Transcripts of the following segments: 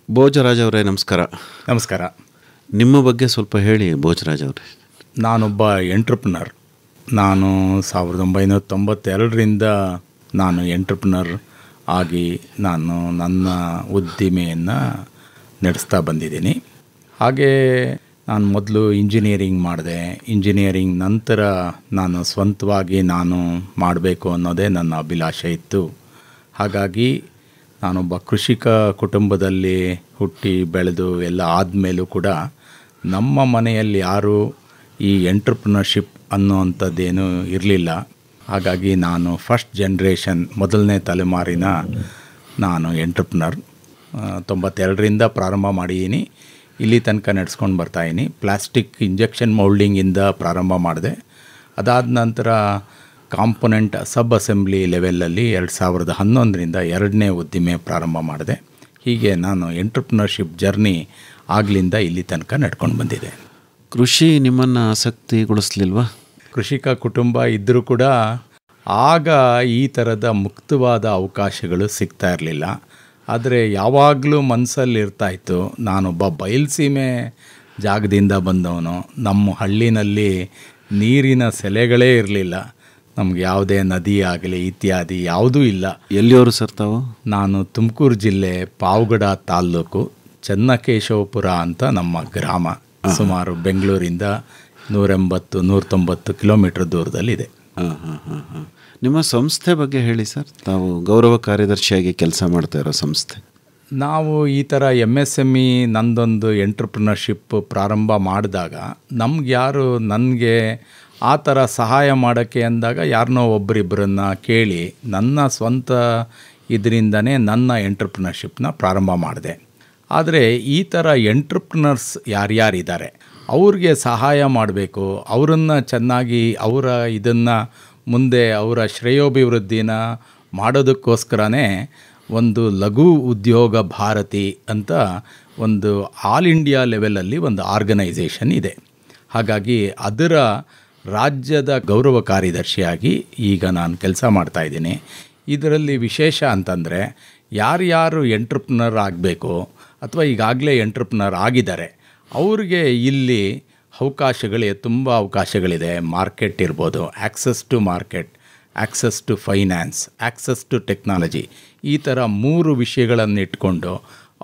ಭೋಜರಾಜ್ ಅವರೇ ನಮಸ್ಕಾರ. ನಮಸ್ಕಾರ. ನಿಮ್ಮ ಬಗ್ಗೆ ಸ್ವಲ್ಪ ಹೇಳಿ ಭೋಜರಾಜ್ ಅವರೇ. ನಾನೊಬ್ಬ ಎಂಟ್ರಪ್ರನರ್. ನಾನು 1992ರಿಂದ ನಾನು ಎಂಟ್ರಪ್ರನರ್ ಆಗಿ ನಾನು ನನ್ನ ಉದ್ದಿಮೆಯನ್ನು ನಡೆಸ್ತಾ ಬಂದಿದ್ದೀನಿ. ಹಾಗೇ ನಾನು ಮೊದಲು ಇಂಜಿನಿಯರಿಂಗ್ ಮಾಡಿದೆ. ಇಂಜಿನಿಯರಿಂಗ್ ನಂತರ ನಾನು ಸ್ವಂತವಾಗಿ ನಾನು ಮಾಡಬೇಕು ಅನ್ನೋದೇ ನನ್ನ ಅಭಿಲಾಷೆ ಇತ್ತು. ಹಾಗಾಗಿ ನಾನೊಬ್ಬ ಕೃಷಿಕ ಕುಟುಂಬದಲ್ಲಿ ಹುಟ್ಟಿ ಬೆಳೆದು ಎಲ್ಲ ಆದಮೇಲೂ ಕೂಡ ನಮ್ಮ ಮನೆಯಲ್ಲಿ ಯಾರೂ ಈ ಎಂಟ್ರಪ್ರನರ್ಶಿಪ್ ಅನ್ನೋವಂಥದ್ದೇನೂ ಇರಲಿಲ್ಲ. ಹಾಗಾಗಿ ನಾನು ಫಸ್ಟ್ ಜನ್ರೇಷನ್, ಮೊದಲನೇ ತಲೆಮಾರಿನ ನಾನು ಎಂಟ್ರಪ್ರನರ್. 92ರಿಂದ ಪ್ರಾರಂಭ ಮಾಡಿದ್ದೀನಿ, ಇಲ್ಲಿ ತನಕ ನಡೆಸ್ಕೊಂಡು ಬರ್ತಾಯಿದ್ದೀನಿ. ಪ್ಲಾಸ್ಟಿಕ್ ಇಂಜೆಕ್ಷನ್ ಮೌಲ್ಡಿಂಗಿಂದ ಪ್ರಾರಂಭ ಮಾಡಿದೆ. ಅದಾದ ನಂತರ ಕಾಂಪೊನೆಂಟ್ ಸಬ್ ಅಸೆಂಬ್ಲಿ ಲೆವೆಲಲ್ಲಿ 2011ರಿಂದ ಎರಡನೇ ಉದ್ದಿಮೆ ಪ್ರಾರಂಭ ಮಾಡಿದೆ. ಹೀಗೆ ನಾನು ಎಂಟ್ರಪ್ರನರ್ಶಿಪ್ ಜರ್ನಿ ಆಗಲಿಂದ ಇಲ್ಲಿ ತನಕ ನಡ್ಕೊಂಡು ಬಂದಿದೆ. ಕೃಷಿ ನಿಮ್ಮನ್ನು ಆಸಕ್ತಿಗೊಳಿಸ್ಲಿಲ್ವಾ? ಕೃಷಿಕ ಕುಟುಂಬ ಇದ್ದರೂ ಕೂಡ ಆಗ ಈ ಥರದ ಮುಕ್ತವಾದ ಅವಕಾಶಗಳು ಸಿಗ್ತಾ ಇರಲಿಲ್ಲ. ಆದರೆ ಯಾವಾಗಲೂ ಮನಸ್ಸಲ್ಲಿ ಇರ್ತಾಯಿತ್ತು, ನಾನೊಬ್ಬ ಬಯಲುಸೀಮೆ ಜಾಗದಿಂದ ಬಂದವನು. ನಮ್ಮ ಹಳ್ಳಿನಲ್ಲಿ ನೀರಿನ ಸೆಲೆಗಳೇ ಇರಲಿಲ್ಲ. ನಮ್ಗೆ ಯಾವುದೇ ನದಿ ಆಗಲಿ ಇತ್ಯಾದಿ ಯಾವುದೂ ಇಲ್ಲ. ಎಲ್ಲಿಯವರು ಸರ್ ತಾವು? ನಾನು ತುಮಕೂರು ಜಿಲ್ಲೆ ಪಾವಗಡ ತಾಲ್ಲೂಕು ಚನ್ನಕೇಶವಪುರ ಅಂತ ನಮ್ಮ ಗ್ರಾಮ. ಸುಮಾರು ಬೆಂಗಳೂರಿಂದ 180-190 ಕಿಲೋಮೀಟರ್ ದೂರದಲ್ಲಿದೆ. ನಿಮ್ಮ ಸಂಸ್ಥೆ ಬಗ್ಗೆ ಹೇಳಿ ಸರ್. ತಾವು ಗೌರವ ಕಾರ್ಯದರ್ಶಿಯಾಗಿ ಕೆಲಸ ಮಾಡ್ತಾ ಇರೋ ಸಂಸ್ಥೆ. ನಾವು ಈ ಥರ MSME ನಂದೊಂದು ಎಂಟ್ರಪ್ರನರ್ಶಿಪ್ ಪ್ರಾರಂಭ ಮಾಡಿದಾಗ ನಮ್ಗೆ ಯಾರು ನನಗೆ ಆ ಥರ ಸಹಾಯ ಮಾಡೋಕ್ಕೆ ಅಂದಾಗ ಯಾರನ್ನೋ ಒಬ್ಬರಿಬ್ಬರನ್ನ ಕೇಳಿ ನನ್ನ ಸ್ವಂತ ಇದರಿಂದನೇ ನನ್ನ ಎಂಟ್ರಪ್ರನರ್ಶಿಪ್ನ ಪ್ರಾರಂಭ ಮಾಡಿದೆ. ಆದರೆ ಈ ಥರ ಎಂಟ್ರಪ್ರನರ್ಸ್ ಯಾರ್ಯಾರಿದ್ದಾರೆ ಅವ್ರಿಗೆ ಸಹಾಯ ಮಾಡಬೇಕು, ಅವರನ್ನು ಚೆನ್ನಾಗಿ ಅವರ ಇದನ್ನು ಮುಂದೆ ಅವರ ಶ್ರೇಯೋಭಿವೃದ್ಧಿನ ಮಾಡೋದಕ್ಕೋಸ್ಕರನೇ ಒಂದು ಲಘು ಉದ್ಯೋಗ ಭಾರತಿ ಅಂತ ಒಂದು ಆಲ್ ಇಂಡಿಯಾ ಲೆವೆಲಲ್ಲಿ ಒಂದು ಆರ್ಗನೈಸೇಷನ್ ಇದೆ. ಹಾಗಾಗಿ ಅದರ ರಾಜ್ಯದ ಗೌರವ ಕಾರ್ಯದರ್ಶಿಯಾಗಿ ಈಗ ನಾನು ಕೆಲಸ ಮಾಡ್ತಾಯಿದ್ದೀನಿ. ಇದರಲ್ಲಿ ವಿಶೇಷ ಅಂತಂದರೆ ಯಾರ್ಯಾರು ಎಂಟ್ರಪ್ರನರ್ ಆಗಬೇಕು ಅಥವಾ ಈಗಾಗಲೇ ಎಂಟ್ರಪ್ರನರ್ ಆಗಿದ್ದಾರೆ ಅವ್ರಿಗೆ ಇಲ್ಲಿ ತುಂಬ ಅವಕಾಶಗಳಿದೆ. ಮಾರ್ಕೆಟ್ ಇರ್ಬೋದು, access to market, access to finance, access to technology, ಈ ಥರ 3 ವಿಷಯಗಳನ್ನು ಇಟ್ಕೊಂಡು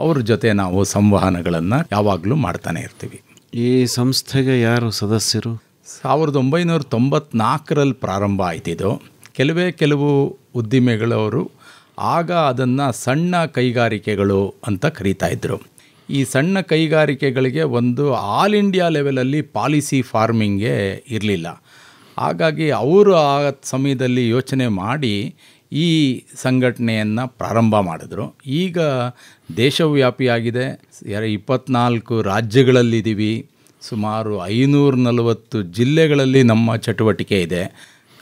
ಅವ್ರ ಜೊತೆ ನಾವು ಸಂವಹನಗಳನ್ನು ಯಾವಾಗಲೂ ಮಾಡ್ತಾನೆ ಇರ್ತೀವಿ. ಈ ಸಂಸ್ಥೆಗೆ ಯಾರು ಸದಸ್ಯರು? 1994ರಲ್ಲಿ ಪ್ರಾರಂಭ ಆಯ್ತಿದ್ದು. ಕೆಲವು ಉದ್ದಿಮೆಗಳವರು ಆಗ ಅದನ್ನು ಸಣ್ಣ ಕೈಗಾರಿಕೆಗಳು ಅಂತ ಕರೀತಾಯಿದ್ರು. ಈ ಸಣ್ಣ ಕೈಗಾರಿಕೆಗಳಿಗೆ ಒಂದು ಆಲ್ ಇಂಡಿಯಾ ಲೆವೆಲಲ್ಲಿ ಪಾಲಿಸಿ ಫಾರ್ಮಿಂಗೇ ಇರಲಿಲ್ಲ. ಹಾಗಾಗಿ ಅವರು ಆ ಸಮಯದಲ್ಲಿ ಯೋಚನೆ ಮಾಡಿ ಈ ಸಂಘಟನೆಯನ್ನು ಪ್ರಾರಂಭ ಮಾಡಿದ್ರು. ಈಗ ದೇಶವ್ಯಾಪಿಯಾಗಿದೆ. 24 ರಾಜ್ಯಗಳಲ್ಲಿದ್ದೀವಿ. ಸುಮಾರು 540 ಜಿಲ್ಲೆಗಳಲ್ಲಿ ನಮ್ಮ ಚಟುವಟಿಕೆ ಇದೆ.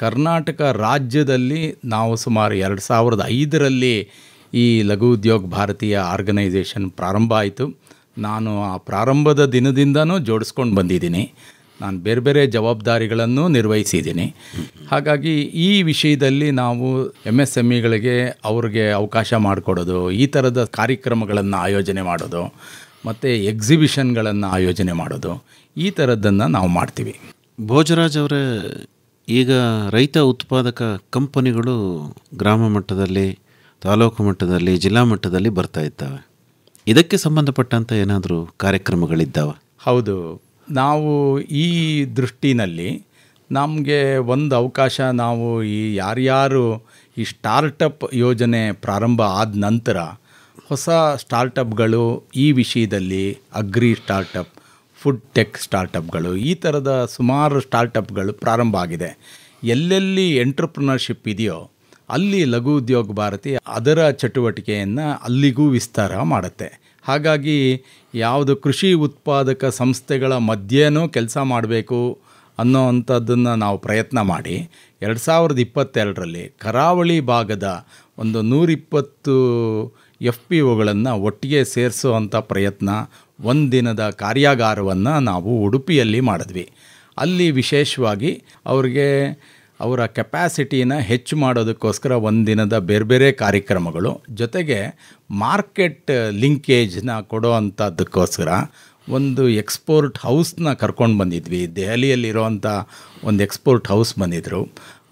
ಕರ್ನಾಟಕ ರಾಜ್ಯದಲ್ಲಿ ನಾವು ಸುಮಾರು 2005ರಲ್ಲಿ ಈ ಲಘು ಉದ್ಯೋಗ ಭಾರತೀಯ ಆರ್ಗನೈಸೇಷನ್ ಪ್ರಾರಂಭ ಆಯಿತು. ನಾನು ಆ ಪ್ರಾರಂಭದ ದಿನದಿಂದನೂ ಜೋಡಿಸ್ಕೊಂಡು ಬಂದಿದ್ದೀನಿ. ನಾನು ಬೇರೆ ಬೇರೆ ಜವಾಬ್ದಾರಿಗಳನ್ನು ನಿರ್ವಹಿಸಿದ್ದೀನಿ. ಹಾಗಾಗಿ ಈ ವಿಷಯದಲ್ಲಿ ನಾವು MSMEಗಳಿಗೆ ಅವ್ರಿಗೆ ಅವಕಾಶ ಮಾಡಿಕೊಡೋದು, ಈ ಥರದ ಕಾರ್ಯಕ್ರಮಗಳನ್ನು ಆಯೋಜನೆ ಮಾಡೋದು ಮತ್ತು ಎಕ್ಸಿಬಿಷನ್ಗಳನ್ನು ಆಯೋಜನೆ ಮಾಡೋದು, ಈ ಥರದ್ದನ್ನು ನಾವು ಮಾಡ್ತೀವಿ. ಭೋಜರಾಜ್ ಅವರೇ, ಈಗ ರೈತ ಉತ್ಪಾದಕ ಕಂಪನಿಗಳು ಗ್ರಾಮ ಮಟ್ಟದಲ್ಲಿ, ತಾಲೂಕು ಮಟ್ಟದಲ್ಲಿ, ಜಿಲ್ಲಾ ಮಟ್ಟದಲ್ಲಿ ಬರ್ತಾ ಇದ್ದಾವೆ. ಇದಕ್ಕೆ ಸಂಬಂಧಪಟ್ಟಂಥ ಏನಾದರೂ ಕಾರ್ಯಕ್ರಮಗಳಿದ್ದಾವೆ? ಹೌದು. ನಾವು ಈ ದೃಷ್ಟಿನಲ್ಲಿ ನಮಗೆ ಒಂದು ಅವಕಾಶ, ನಾವು ಯಾರ್ಯಾರು ಈ ಸ್ಟಾರ್ಟಪ್ ಯೋಜನೆ ಪ್ರಾರಂಭ ಆದ ನಂತರ ಹೊಸ ಸ್ಟಾರ್ಟಪ್ಗಳು ಈ ವಿಷಯದಲ್ಲಿ ಅಗ್ರಿ ಸ್ಟಾರ್ಟಪ್, ಫುಡ್ ಟೆಕ್ ಸ್ಟಾರ್ಟಪ್ಗಳು, ಈ ಥರದ ಸುಮಾರು ಸ್ಟಾರ್ಟಪ್ಗಳು ಪ್ರಾರಂಭ ಆಗಿದೆ. ಎಲ್ಲೆಲ್ಲಿ ಎಂಟ್ರಪ್ರನರ್ಶಿಪ್ ಇದೆಯೋ ಅಲ್ಲಿ ಲಘು ಉದ್ಯೋಗ ಭಾರತಿ ಅದರ ಚಟುವಟಿಕೆಯನ್ನು ಅಲ್ಲಿಗೂ ವಿಸ್ತಾರ ಮಾಡುತ್ತೆ. ಹಾಗಾಗಿ ಯಾವುದು ಕೃಷಿ ಉತ್ಪಾದಕ ಸಂಸ್ಥೆಗಳ ಮಧ್ಯೆನೂ ಕೆಲಸ ಮಾಡಬೇಕು ಅನ್ನೋವಂಥದ್ದನ್ನು ನಾವು ಪ್ರಯತ್ನ ಮಾಡಿ 2022ರಲ್ಲಿ ಕರಾವಳಿ ಭಾಗದ ಒಂದು 120 FPOಗಳನ್ನು ಒಟ್ಟಿಗೆ ಸೇರಿಸುವಂಥ ಪ್ರಯತ್ನ, ಒಂದಿನದ ಕಾರ್ಯಾಗಾರವನ್ನು ನಾವು ಉಡುಪಿಯಲ್ಲಿ ಮಾಡಿದ್ವಿ. ಅಲ್ಲಿ ವಿಶೇಷವಾಗಿ ಅವ್ರಿಗೆ ಅವರ ಕೆಪ್ಯಾಸಿಟಿನ ಹೆಚ್ಚು ಮಾಡೋದಕ್ಕೋಸ್ಕರ ಒಂದಿನದ ಬೇರೆ ಬೇರೆ ಕಾರ್ಯಕ್ರಮಗಳು, ಜೊತೆಗೆ ಮಾರ್ಕೆಟ್ ಲಿಂಕೇಜ್ನ ಕೊಡೋ ಅಂಥದ್ದಕ್ಕೋಸ್ಕರ ಒಂದು ಎಕ್ಸ್ಪೋರ್ಟ್ ಹೌಸ್ನ ಕರ್ಕೊಂಡು ಬಂದಿದ್ವಿ. ದೆಹಲಿಯಲ್ಲಿರೋವಂಥ ಒಂದು ಎಕ್ಸ್ಪೋರ್ಟ್ ಹೌಸ್ ಬಂದಿದ್ದರು.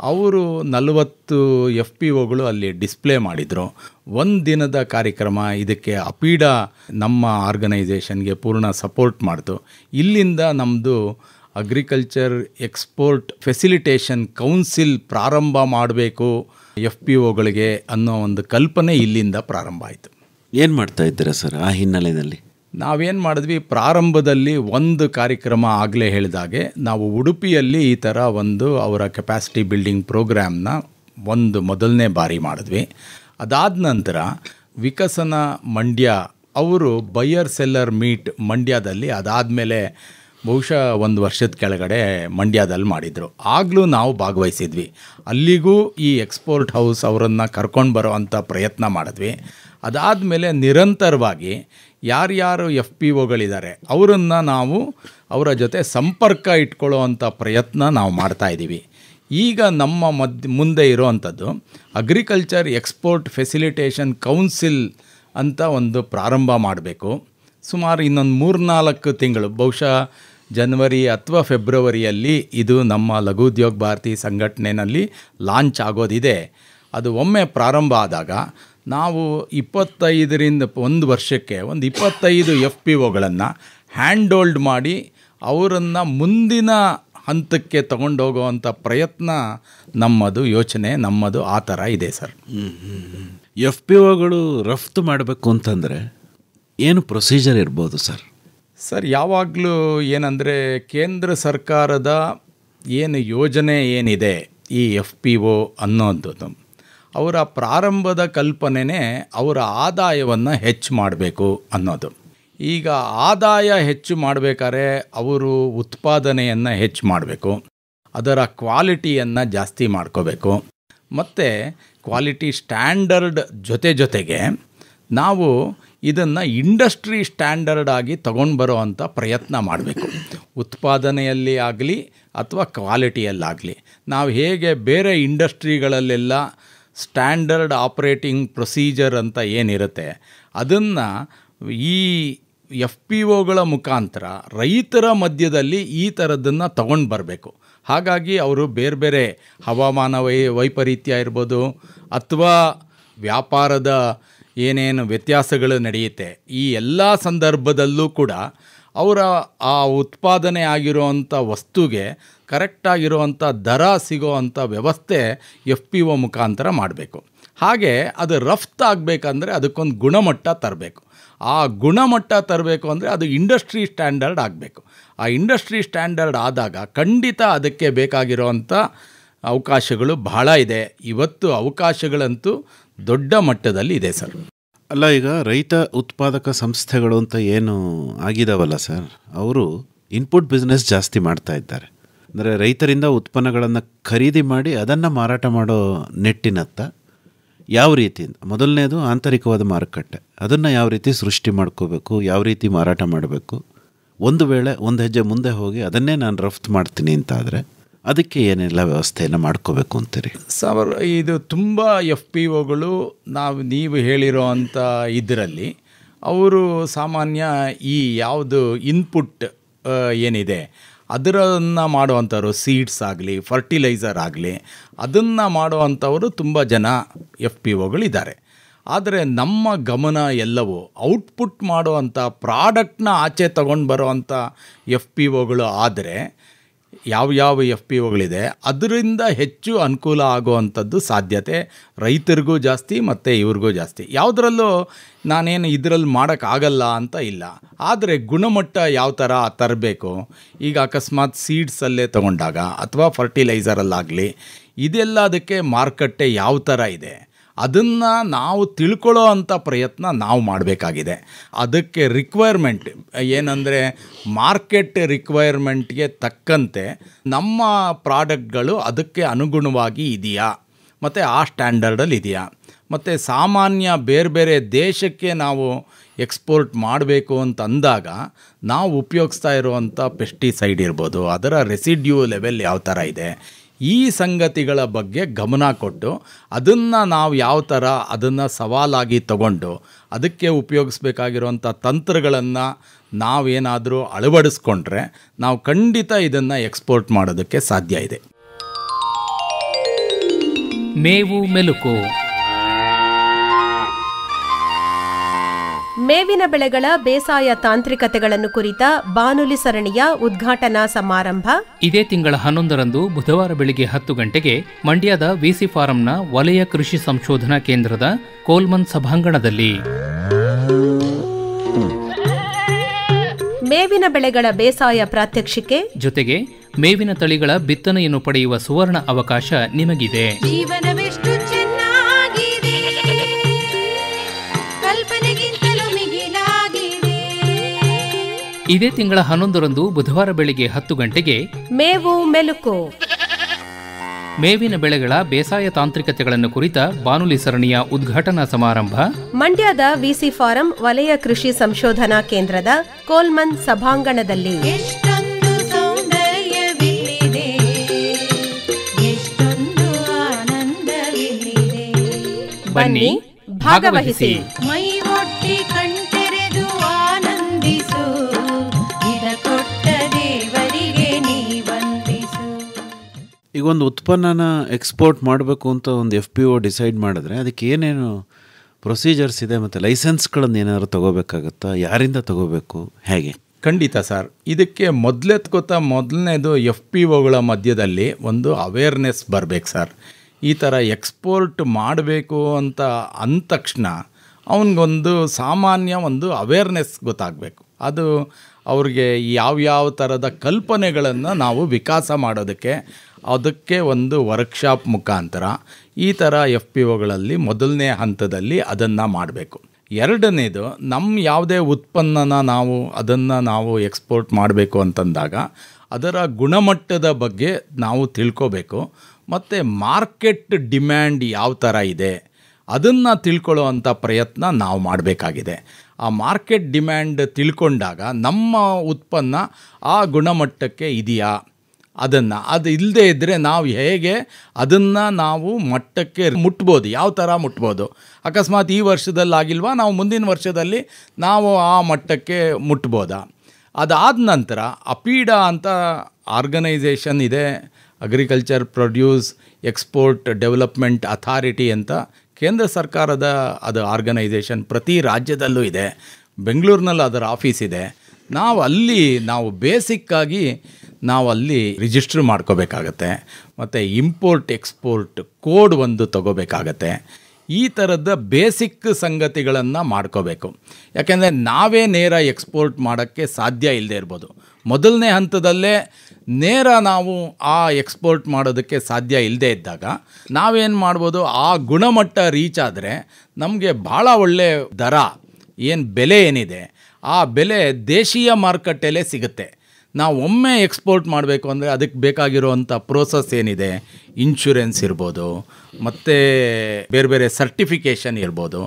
ಅವರು 40 FPOಗಳು ಅಲ್ಲಿ ಡಿಸ್ಪ್ಲೇ ಮಾಡಿದರು. ಒಂದು ದಿನದ ಕಾರ್ಯಕ್ರಮ. ಇದಕ್ಕೆ ಅಪೀಡಾ ನಮ್ಮ ಆರ್ಗನೈಸೇಷನ್ಗೆ ಪೂರ್ಣ ಸಪೋರ್ಟ್ ಮಾಡ್ತು. ಇಲ್ಲಿಂದ ನಮ್ಮದು ಅಗ್ರಿಕಲ್ಚರ್ ಎಕ್ಸ್ಪೋರ್ಟ್ ಫೆಸಿಲಿಟೇಷನ್ ಕೌನ್ಸಿಲ್ ಪ್ರಾರಂಭ ಮಾಡಬೇಕು FPOಗಳಿಗೆ ಅನ್ನೋ ಒಂದು ಕಲ್ಪನೆ ಇಲ್ಲಿಂದ ಪ್ರಾರಂಭ ಆಯಿತು. ಏನು ಮಾಡ್ತಾ ಇದ್ದೀರಾ ಸರ್ ಆ ಹಿನ್ನೆಲೆಯಲ್ಲಿ? ನಾವೇನು ಮಾಡಿದ್ವಿ, ಪ್ರಾರಂಭದಲ್ಲಿ ಒಂದು ಕಾರ್ಯಕ್ರಮ ಆಗಲೇ ಹೇಳಿದಾಗೆ ನಾವು ಉಡುಪಿಯಲ್ಲಿ ಈ ಥರ ಒಂದು ಅವರ ಕೆಪ್ಯಾಸಿಟಿ ಬಿಲ್ಡಿಂಗ್ ಪ್ರೋಗ್ರಾಮ್ನ ಮೊದಲನೇ ಬಾರಿ ಮಾಡಿದ್ವಿ. ಅದಾದ ನಂತರ ವಿಕಸನ ಮಂಡ್ಯ ಅವರು ಬೈಯರ್ ಸೆಲ್ಲರ್ ಮೀಟ್ ಮಂಡ್ಯದಲ್ಲಿ, ಅದಾದಮೇಲೆ ಬಹುಶಃ 1 ವರ್ಷದ ಕೆಳಗಡೆ ಮಂಡ್ಯದಲ್ಲಿ ಮಾಡಿದರು. ಆಗಲೂ ನಾವು ಭಾಗವಹಿಸಿದ್ವಿ. ಅಲ್ಲಿಗೂ ಈ ಎಕ್ಸ್ಪೋರ್ಟ್ ಹೌಸ್ ಅವರನ್ನು ಕರ್ಕೊಂಡು ಬರೋ ಅಂಥ ಪ್ರಯತ್ನ ಮಾಡಿದ್ವಿ. ಅದಾದಮೇಲೆ ನಿರಂತರವಾಗಿ ಯಾರ್ಯಾರು FPOಗಳಿದ್ದಾರೆ ಅವರನ್ನು ನಾವು ಅವರ ಜೊತೆ ಸಂಪರ್ಕ ಇಟ್ಕೊಳ್ಳೋ ಅಂಥ ಪ್ರಯತ್ನ ನಾವು ಮಾಡ್ತಾಯಿದ್ದೀವಿ. ಈಗ ನಮ್ಮ ಮುಂದೆ ಇರೋವಂಥದ್ದು ಅಗ್ರಿಕಲ್ಚರ್ ಎಕ್ಸ್ಪೋರ್ಟ್ ಫೆಸಿಲಿಟೇಷನ್ ಕೌನ್ಸಿಲ್ ಅಂತ ಒಂದು ಪ್ರಾರಂಭ ಮಾಡಬೇಕು. ಸುಮಾರು ಇನ್ನೊಂದು 3-4 ತಿಂಗಳು, ಬಹುಶಃ ಜನವರಿ ಅಥವಾ ಫೆಬ್ರವರಿಯಲ್ಲಿ ಇದು ನಮ್ಮ ಲಘು ಉದ್ಯೋಗ ಭಾರತಿ ಸಂಘಟನೆಯಲ್ಲಿ ಲಾಂಚ್ ಆಗೋದಿದೆ. ಅದು ಒಮ್ಮೆ ಪ್ರಾರಂಭ ಆದಾಗ ನಾವು 25ರಿಂದ 1 ವರ್ಷಕ್ಕೆ ಒಂದು 25 FPOಗಳನ್ನು ಹ್ಯಾಂಡ್ ಹೋಲ್ಡ್ ಮಾಡಿ ಅವರನ್ನು ಮುಂದಿನ ಹಂತಕ್ಕೆ ತಗೊಂಡೋಗೋವಂಥ ಪ್ರಯತ್ನ ನಮ್ಮದು, ಯೋಚನೆ ನಮ್ಮದು ಆ ಥರ ಇದೆ ಸರ್. FPOಗಳು ರಫ್ತು ಮಾಡಬೇಕು ಅಂತಂದರೆ ಏನು ಪ್ರೊಸೀಜರ್ ಇರ್ಬೋದು ಸರ್? ಸರ್, ಯಾವಾಗಲೂ ಏನಂದರೆ ಕೇಂದ್ರ ಸರ್ಕಾರದ ಏನು ಯೋಜನೆ ಏನಿದೆ ಈ FPO ಅನ್ನೋದು, ಅವರ ಪ್ರಾರಂಭದ ಕಲ್ಪನೆಯೇ ಅವರ ಆದಾಯವನ್ನು ಹೆಚ್ಚು ಮಾಡಬೇಕು ಅನ್ನೋದು. ಈಗ ಆದಾಯ ಹೆಚ್ಚು ಮಾಡಬೇಕಾದ್ರೆ ಅವರು ಉತ್ಪಾದನೆಯನ್ನು ಹೆಚ್ಚು ಮಾಡಬೇಕು, ಅದರ ಕ್ವಾಲಿಟಿಯನ್ನು ಜಾಸ್ತಿ ಮಾಡ್ಕೋಬೇಕು, ಮತ್ತು ಕ್ವಾಲಿಟಿ ಸ್ಟ್ಯಾಂಡರ್ಡ್ ಜೊತೆಗೆ ನಾವು ಇದನ್ನು ಇಂಡಸ್ಟ್ರಿ ಸ್ಟ್ಯಾಂಡರ್ಡ್ ಆಗಿ ತಗೊಂಡು ಬರೋ ಅಂಥ ಪ್ರಯತ್ನ ಮಾಡಬೇಕು. ಉತ್ಪಾದನೆಯಲ್ಲಿ ಆಗಲಿ ಅಥವಾ ಕ್ವಾಲಿಟಿಯಲ್ಲಾಗಲಿ ನಾವು ಹೇಗೆ ಬೇರೆ ಇಂಡಸ್ಟ್ರಿಗಳಲ್ಲೆಲ್ಲ ಸ್ಟ್ಯಾಂಡರ್ಡ್ ಆಪ್ರೇಟಿಂಗ್ ಪ್ರೊಸೀಜರ್ ಅಂತ ಏನಿರುತ್ತೆ ಅದನ್ನು ಈ FPOಗಳ ಮುಖಾಂತರ ರೈತರ ಮಧ್ಯದಲ್ಲಿ ಈ ಥರದ್ದನ್ನು ತಗೊಂಡು ಬರಬೇಕು. ಹಾಗಾಗಿ ಅವರು ಬೇರೆ ಬೇರೆ ಹವಾಮಾನ ವೈಪರೀತ್ಯ ಇರ್ಬೋದು ಅಥವಾ ವ್ಯಾಪಾರದ ಏನೇನು ವ್ಯತ್ಯಾಸಗಳು ನಡೆಯುತ್ತೆ, ಈ ಎಲ್ಲ ಸಂದರ್ಭದಲ್ಲೂ ಕೂಡ ಅವರ ಆ ಉತ್ಪಾದನೆ ಆಗಿರೋವಂಥ ವಸ್ತುಗೆ ಕರೆಕ್ಟಾಗಿರುವಂಥ ದರ ಸಿಗೋವಂಥ ವ್ಯವಸ್ಥೆ FPO ಮುಖಾಂತರ ಮಾಡಬೇಕು. ಹಾಗೆ ಅದು ರಫ್ತು ಆಗಬೇಕಂದ್ರೆ ಅದಕ್ಕೊಂದು ಗುಣಮಟ್ಟ ತರಬೇಕು. ಆ ಗುಣಮಟ್ಟ ತರಬೇಕು ಅಂದರೆ ಅದು ಇಂಡಸ್ಟ್ರಿ ಸ್ಟ್ಯಾಂಡರ್ಡ್ ಆಗಬೇಕು. ಆ ಇಂಡಸ್ಟ್ರಿ ಸ್ಟ್ಯಾಂಡರ್ಡ್ ಆದಾಗ ಖಂಡಿತ ಅದಕ್ಕೆ ಬೇಕಾಗಿರೋವಂಥ ಅವಕಾಶಗಳು ಬಹಳ ಇದೆ. ಇವತ್ತು ಅವಕಾಶಗಳಂತೂ ದೊಡ್ಡ ಮಟ್ಟದಲ್ಲಿ ಇದೆ ಸರ್. ಅಲ್ಲ, ಈಗ ರೈತ ಉತ್ಪಾದಕ ಸಂಸ್ಥೆಗಳು ಅಂತ ಏನು ಆಗಿದಾವಲ್ಲ ಸರ್, ಅವರು ಇನ್ಪುಟ್ ಬಿಸ್ನೆಸ್ ಜಾಸ್ತಿ ಮಾಡ್ತಾ ಇದ್ದಾರೆ. ಅಂದರೆ ರೈತರಿಂದ ಉತ್ಪನ್ನಗಳನ್ನು ಖರೀದಿ ಮಾಡಿ ಅದನ್ನು ಮಾರಾಟ ಮಾಡೋ ನಿಟ್ಟಿನತ್ತ ಯಾವ ರೀತಿಯಿಂದ, ಮೊದಲನೇದು ಆಂತರಿಕವಾದ ಮಾರುಕಟ್ಟೆ, ಅದನ್ನು ಯಾವ ರೀತಿ ಸೃಷ್ಟಿ ಮಾಡ್ಕೋಬೇಕು, ಯಾವ ರೀತಿ ಮಾರಾಟ ಮಾಡಬೇಕು, ಒಂದು ವೇಳೆ ಒಂದು ಹೆಜ್ಜೆ ಮುಂದೆ ಹೋಗಿ ಅದನ್ನೇ ನಾನು ರಫ್ತು ಮಾಡ್ತೀನಿ ಅಂತ ಆದರೆ ಅದಕ್ಕೆ ಏನೆಲ್ಲ ವ್ಯವಸ್ಥೆಯನ್ನು ಮಾಡ್ಕೋಬೇಕು ಅಂತೀರಿ? ಸರ್, ಇದು ತುಂಬ FPOಗಳು ನೀವು ಹೇಳಿರೋ ಅಂಥ ಇದರಲ್ಲಿ ಅವರು ಸಾಮಾನ್ಯ ಈ ಯಾವುದು ಇನ್ಪುಟ್ ಏನಿದೆ ಅದನ್ನು ಮಾಡುವಂಥವ್ರು, ಸೀಡ್ಸ್ ಆಗಲಿ ಫರ್ಟಿಲೈಸರ್ ಆಗಲಿ ಅದನ್ನು ಮಾಡುವಂಥವರು ತುಂಬ ಜನ FPOಗಳಿದ್ದಾರೆ. ಆದರೆ ನಮ್ಮ ಗಮನ ಎಲ್ಲವೂ ಔಟ್ಪುಟ್ ಮಾಡುವಂಥ ಪ್ರಾಡಕ್ಟ್ನ ಆಚೆ ತಗೊಂಡು ಬರೋವಂಥ FPOಗಳು ಆದರೆ ಯಾವ್ಯಾವ FPOಗಳಿದೆ ಅದರಿಂದ ಹೆಚ್ಚು ಅನುಕೂಲ ಆಗುವಂಥದ್ದು ಸಾಧ್ಯತೆ ರೈತರಿಗೂ ಜಾಸ್ತಿ ಮತ್ತು ಇವ್ರಿಗೂ ಜಾಸ್ತಿ. ಯಾವುದರಲ್ಲೂ ನಾನೇನು ಇದರಲ್ಲಿ ಮಾಡೋಕ್ಕಾಗಲ್ಲ ಅಂತ ಇಲ್ಲ. ಆದರೆ ಗುಣಮಟ್ಟ ಯಾವ ಥರ ತರಬೇಕು, ಈಗ ಅಕಸ್ಮಾತ್ ಸೀಡ್ಸಲ್ಲೇ ತೊಗೊಂಡಾಗ ಅಥವಾ ಫರ್ಟಿಲೈಸರಲ್ಲಾಗಲಿ ಇದೆಲ್ಲ ಅದಕ್ಕೆ ಮಾರುಕಟ್ಟೆ ಯಾವ ಥರ ಇದೆ ಅದನ್ನು ನಾವು ತಿಳ್ಕೊಳ್ಳೋ ಅಂಥ ಪ್ರಯತ್ನ ನಾವು ಮಾಡಬೇಕಾಗಿದೆ. ಅದಕ್ಕೆ ರಿಕ್ವೈರ್ಮೆಂಟ್ ಏನಂದರೆ ಮಾರ್ಕೆಟ್ ರಿಕ್ವೈರ್ಮೆಂಟ್ಗೆ ತಕ್ಕಂತೆ ನಮ್ಮ ಪ್ರಾಡಕ್ಟ್ಗಳು ಅದಕ್ಕೆ ಅನುಗುಣವಾಗಿ ಇದೆಯಾ ಮತ್ತು ಆ ಸ್ಟ್ಯಾಂಡರ್ಡಲ್ಲಿ ಇದೆಯಾ, ಮತ್ತು ಸಾಮಾನ್ಯ ಬೇರೆ ಬೇರೆ ದೇಶಕ್ಕೆ ನಾವು ಎಕ್ಸ್ಪೋರ್ಟ್ ಮಾಡಬೇಕು ಅಂತ ಅಂದಾಗ ನಾವು ಉಪಯೋಗಿಸ್ತಾ ಇರುವಂಥ ಪೆಸ್ಟಿಸೈಡ್ ಇರ್ಬೋದು, ಅದರ ರೆಸಿಡ್ಯೂ ಲೆವೆಲ್ ಯಾವ ಥರ ಇದೆ, ಈ ಸಂಗತಿಗಳ ಬಗ್ಗೆ ಗಮನ ಕೊಟ್ಟು ಅದನ್ನು ನಾವು ಯಾವ ಥರ ಅದನ್ನು ಸವಾಲಾಗಿ ತಗೊಂಡು ಅದಕ್ಕೆ ಉಪಯೋಗಿಸ್ಬೇಕಾಗಿರುವಂಥ ತಂತ್ರಗಳನ್ನು ನಾವೇನಾದರೂ ಅಳವಡಿಸ್ಕೊಂಡ್ರೆ ನಾವು ಖಂಡಿತ ಇದನ್ನು ಎಕ್ಸ್ಪೋರ್ಟ್ ಮಾಡೋದಕ್ಕೆ ಸಾಧ್ಯ ಇದೆ. ಮೇವು ಮೆಲುಕು. ಮೇವಿನ ಬೆಳೆಗಳ ಬೇಸಾಯ ತಾಂತ್ರಿಕತೆಗಳನ್ನು ಕುರಿತ ಬಾನುಲಿ ಸರಣಿಯ ಉದ್ಘಾಟನಾ ಸಮಾರಂಭ ಇದೇ ತಿಂಗಳ 11ರಂದು ಬುಧವಾರ ಬೆಳಿಗ್ಗೆ 10 ಗಂಟೆಗೆ ಮಂಡ್ಯದ ವಿಸಿ ಫಾರಂನ ವಲಯ ಕೃಷಿ ಸಂಶೋಧನಾ ಕೇಂದ್ರದ ಕೋಲ್ಮನ್ ಸಭಾಂಗಣದಲ್ಲಿ. ಮೇವಿನ ಬೆಳೆಗಳ ಬೇಸಾಯ ಪ್ರಾತ್ಯಕ್ಷಿಕೆ ಜೊತೆಗೆ ಮೇವಿನ ತಳಿಗಳ ಬಿತ್ತನೆಯನ್ನು ಪಡೆಯುವ ಸುವರ್ಣ ಅವಕಾಶ ನಿಮಗಿದೆ. ಜೀವನವೆಷ್ಟು ಚೆನ್ನಾಗಿದೆ, ಕಲ್ಪನೆಗಿಂತಲೂ ಮಿಗಿಲಾಗಿದೆ. ಇದೇ ತಿಂಗಳ 11ರಂದು ಬುಧವಾರ ಬೆಳಿಗ್ಗೆ 10 ಗಂಟೆಗೆ ಮೇವು ಮೆಲುಕು. ಮೇವಿನ ಬೆಳೆಗಳ ಬೇಸಾಯ ತಾಂತ್ರಿಕತೆಗಳನ್ನು ಕುರಿತ ಬಾನುಲಿ ಸರಣಿಯ ಉದ್ಘಾಟನಾ ಸಮಾರಂಭ ಮಂಡ್ಯದ ವಿಸಿ ಫಾರಂ ವಲಯ ಕೃಷಿ ಸಂಶೋಧನಾ ಕೇಂದ್ರದ ಕೋಲ್ಮನ್ ಸಭಾಂಗಣದಲ್ಲಿ. ಎಷ್ಟೊಂದು ಸೌಂದರ್ಯವಿಲ್ಲಿದೆ, ಎಷ್ಟೊಂದು ಆನಂದವಿಲ್ಲಿದೆ. ಬನ್ನಿ, ಭಾಗವಹಿಸಿ. ಮೈ ಒಟ್ಟಿ ಕಣ್ತೆರೆದು ಆನಂದಿಸು, ಇದ ಕೊಟ್ಟ ದೇವರಿಗೆ ನೀ ವಂದಿಸು. ಈಗ ಒಂದು ಉತ್ಪನ್ನನ ಎಕ್ಸ್ಪೋರ್ಟ್ ಮಾಡಬೇಕು ಅಂತ ಒಂದು FPO ಡಿಸೈಡ್ ಮಾಡಿದ್ರೆ ಅದಕ್ಕೆ ಏನೇನು ಪ್ರೊಸೀಜರ್ಸ್ ಇದೆ ಮತ್ತು ಲೈಸೆನ್ಸ್ಗಳನ್ನು ಏನಾದ್ರು ತಗೋಬೇಕಾಗತ್ತಾ, ಯಾರಿಂದ ತಗೋಬೇಕು, ಹೇಗೆ? ಖಂಡಿತ ಸರ್. ಇದಕ್ಕೆ ಮೊದಲನೇದು FPOಗಳ ಮಧ್ಯದಲ್ಲಿ ಒಂದು ಅವೇರ್ನೆಸ್ ಬರಬೇಕು ಸರ್. ಈ ಥರ ಎಕ್ಸ್ಪೋರ್ಟ್ ಮಾಡಬೇಕು ಅಂತ ಅಂದ ತಕ್ಷಣ ಅವನಿಗೊಂದು ಸಾಮಾನ್ಯ ಒಂದು ಅವೇರ್ನೆಸ್ ಗೊತ್ತಾಗಬೇಕು. ಅದು ಅವ್ರಿಗೆ ಯಾವ್ಯಾವ ಥರದ ಕಲ್ಪನೆಗಳನ್ನು ನಾವು ವಿಕಾಸ ಮಾಡೋದಕ್ಕೆ ಅದಕ್ಕೆ ಒಂದು ವರ್ಕ್ಶಾಪ್ ಮುಖಾಂತರ ಈ ಥರ FPOಗಳಲ್ಲಿ ಮೊದಲನೇ ಹಂತದಲ್ಲಿ ಅದನ್ನು ಮಾಡಬೇಕು. ಎರಡನೇದು, ನಮ್ಮ ಯಾವುದೇ ಉತ್ಪನ್ನನ ನಾವು ಎಕ್ಸ್ಪೋರ್ಟ್ ಮಾಡಬೇಕು ಅಂತಂದಾಗ ಅದರ ಗುಣಮಟ್ಟದ ಬಗ್ಗೆ ನಾವು ತಿಳ್ಕೋಬೇಕು. ಮತ್ತು ಮಾರ್ಕೆಟ್ ಡಿಮ್ಯಾಂಡ್ ಯಾವ ಥರ ಇದೆ ಅದನ್ನು ತಿಳ್ಕೊಳ್ಳೋ ಅಂಥ ಪ್ರಯತ್ನ ನಾವು ಮಾಡಬೇಕಾಗಿದೆ. ಆ ಮಾರ್ಕೆಟ್ ಡಿಮ್ಯಾಂಡ್ ತಿಳ್ಕೊಂಡಾಗ ನಮ್ಮ ಉತ್ಪನ್ನ ಆ ಗುಣಮಟ್ಟಕ್ಕೆ ಇದೆಯಾ, ಅದು ಇಲ್ಲದೇ ಇದ್ದರೆ ನಾವು ಹೇಗೆ ಅದನ್ನು ನಾವು ಮಟ್ಟಕ್ಕೆ ಮುಟ್ಬೋದು, ಯಾವ ಥರ ಮುಟ್ಬೋದು. ಅಕಸ್ಮಾತ್ ಈ ವರ್ಷದಲ್ಲಿ ಆಗಿಲ್ವಾ, ನಾವು ಮುಂದಿನ ವರ್ಷದಲ್ಲಿ ನಾವು ಆ ಮಟ್ಟಕ್ಕೆ ಮುಟ್ಬೋದಾ. ಅದಾದ ನಂತರ ಅಪೀಡ ಅಂತ ಆರ್ಗನೈಸೇಷನ್ ಇದೆ, agriculture produce export development authority ಅಂತ ಕೇಂದ್ರ ಸರ್ಕಾರದ ಅದು ಆರ್ಗನೈಸೇಷನ್ ಪ್ರತಿ ರಾಜ್ಯದಲ್ಲೂ ಇದೆ. ಬೆಂಗಳೂರಿನಲ್ಲಿ ಅದರ ಆಫೀಸ್ ಇದೆ. ನಾವು ಬೇಸಿಕ್ಕಾಗಿ ಅಲ್ಲಿ ರಿಜಿಸ್ಟ್ರ್ ಮಾಡ್ಕೋಬೇಕಾಗತ್ತೆ. ಮತ್ತು ಇಂಪೋರ್ಟ್ ಎಕ್ಸ್ಪೋರ್ಟ್ ಕೋಡ್ ಒಂದು ತಗೋಬೇಕಾಗತ್ತೆ. ಈ ಥರದ ಬೇಸಿಕ್ ಸಂಗತಿಗಳನ್ನು ಮಾಡ್ಕೋಬೇಕು. ಯಾಕೆಂದರೆ ನಾವೇ ನೇರ ಎಕ್ಸ್ಪೋರ್ಟ್ ಮಾಡೋಕ್ಕೆ ಸಾಧ್ಯ ಇಲ್ಲದೆ ಇರ್ಬೋದು. ಮೊದಲನೇ ಹಂತದಲ್ಲೇ ನೇರ ನಾವು ಆ ಎಕ್ಸ್ಪೋರ್ಟ್ ಮಾಡೋದಕ್ಕೆ ಸಾಧ್ಯ ಇಲ್ಲದೆ ಇದ್ದಾಗ ನಾವೇನು ಮಾಡ್ಬೋದು, ಆ ಗುಣಮಟ್ಟ ರೀಚ್ ಆದರೆ ನಮಗೆ ಭಾಳ ಒಳ್ಳೆಯ ದರ ಬೆಲೆ ಏನಿದೆ ಆ ಬೆಲೆ ದೇಶೀಯ ಮಾರುಕಟ್ಟೆಯಲ್ಲೇ ಸಿಗುತ್ತೆ. ನಾವು ಒಮ್ಮೆ ಎಕ್ಸ್ಪೋರ್ಟ್ ಮಾಡಬೇಕು ಅಂದರೆ ಅದಕ್ಕೆ ಬೇಕಾಗಿರುವಂಥ ಪ್ರೋಸೆಸ್ ಏನಿದೆ, ಇನ್ಶೂರೆನ್ಸ್ ಇರ್ಬೋದು, ಮತ್ತು ಬೇರೆ ಬೇರೆ ಸರ್ಟಿಫಿಕೇಷನ್ ಇರ್ಬೋದು,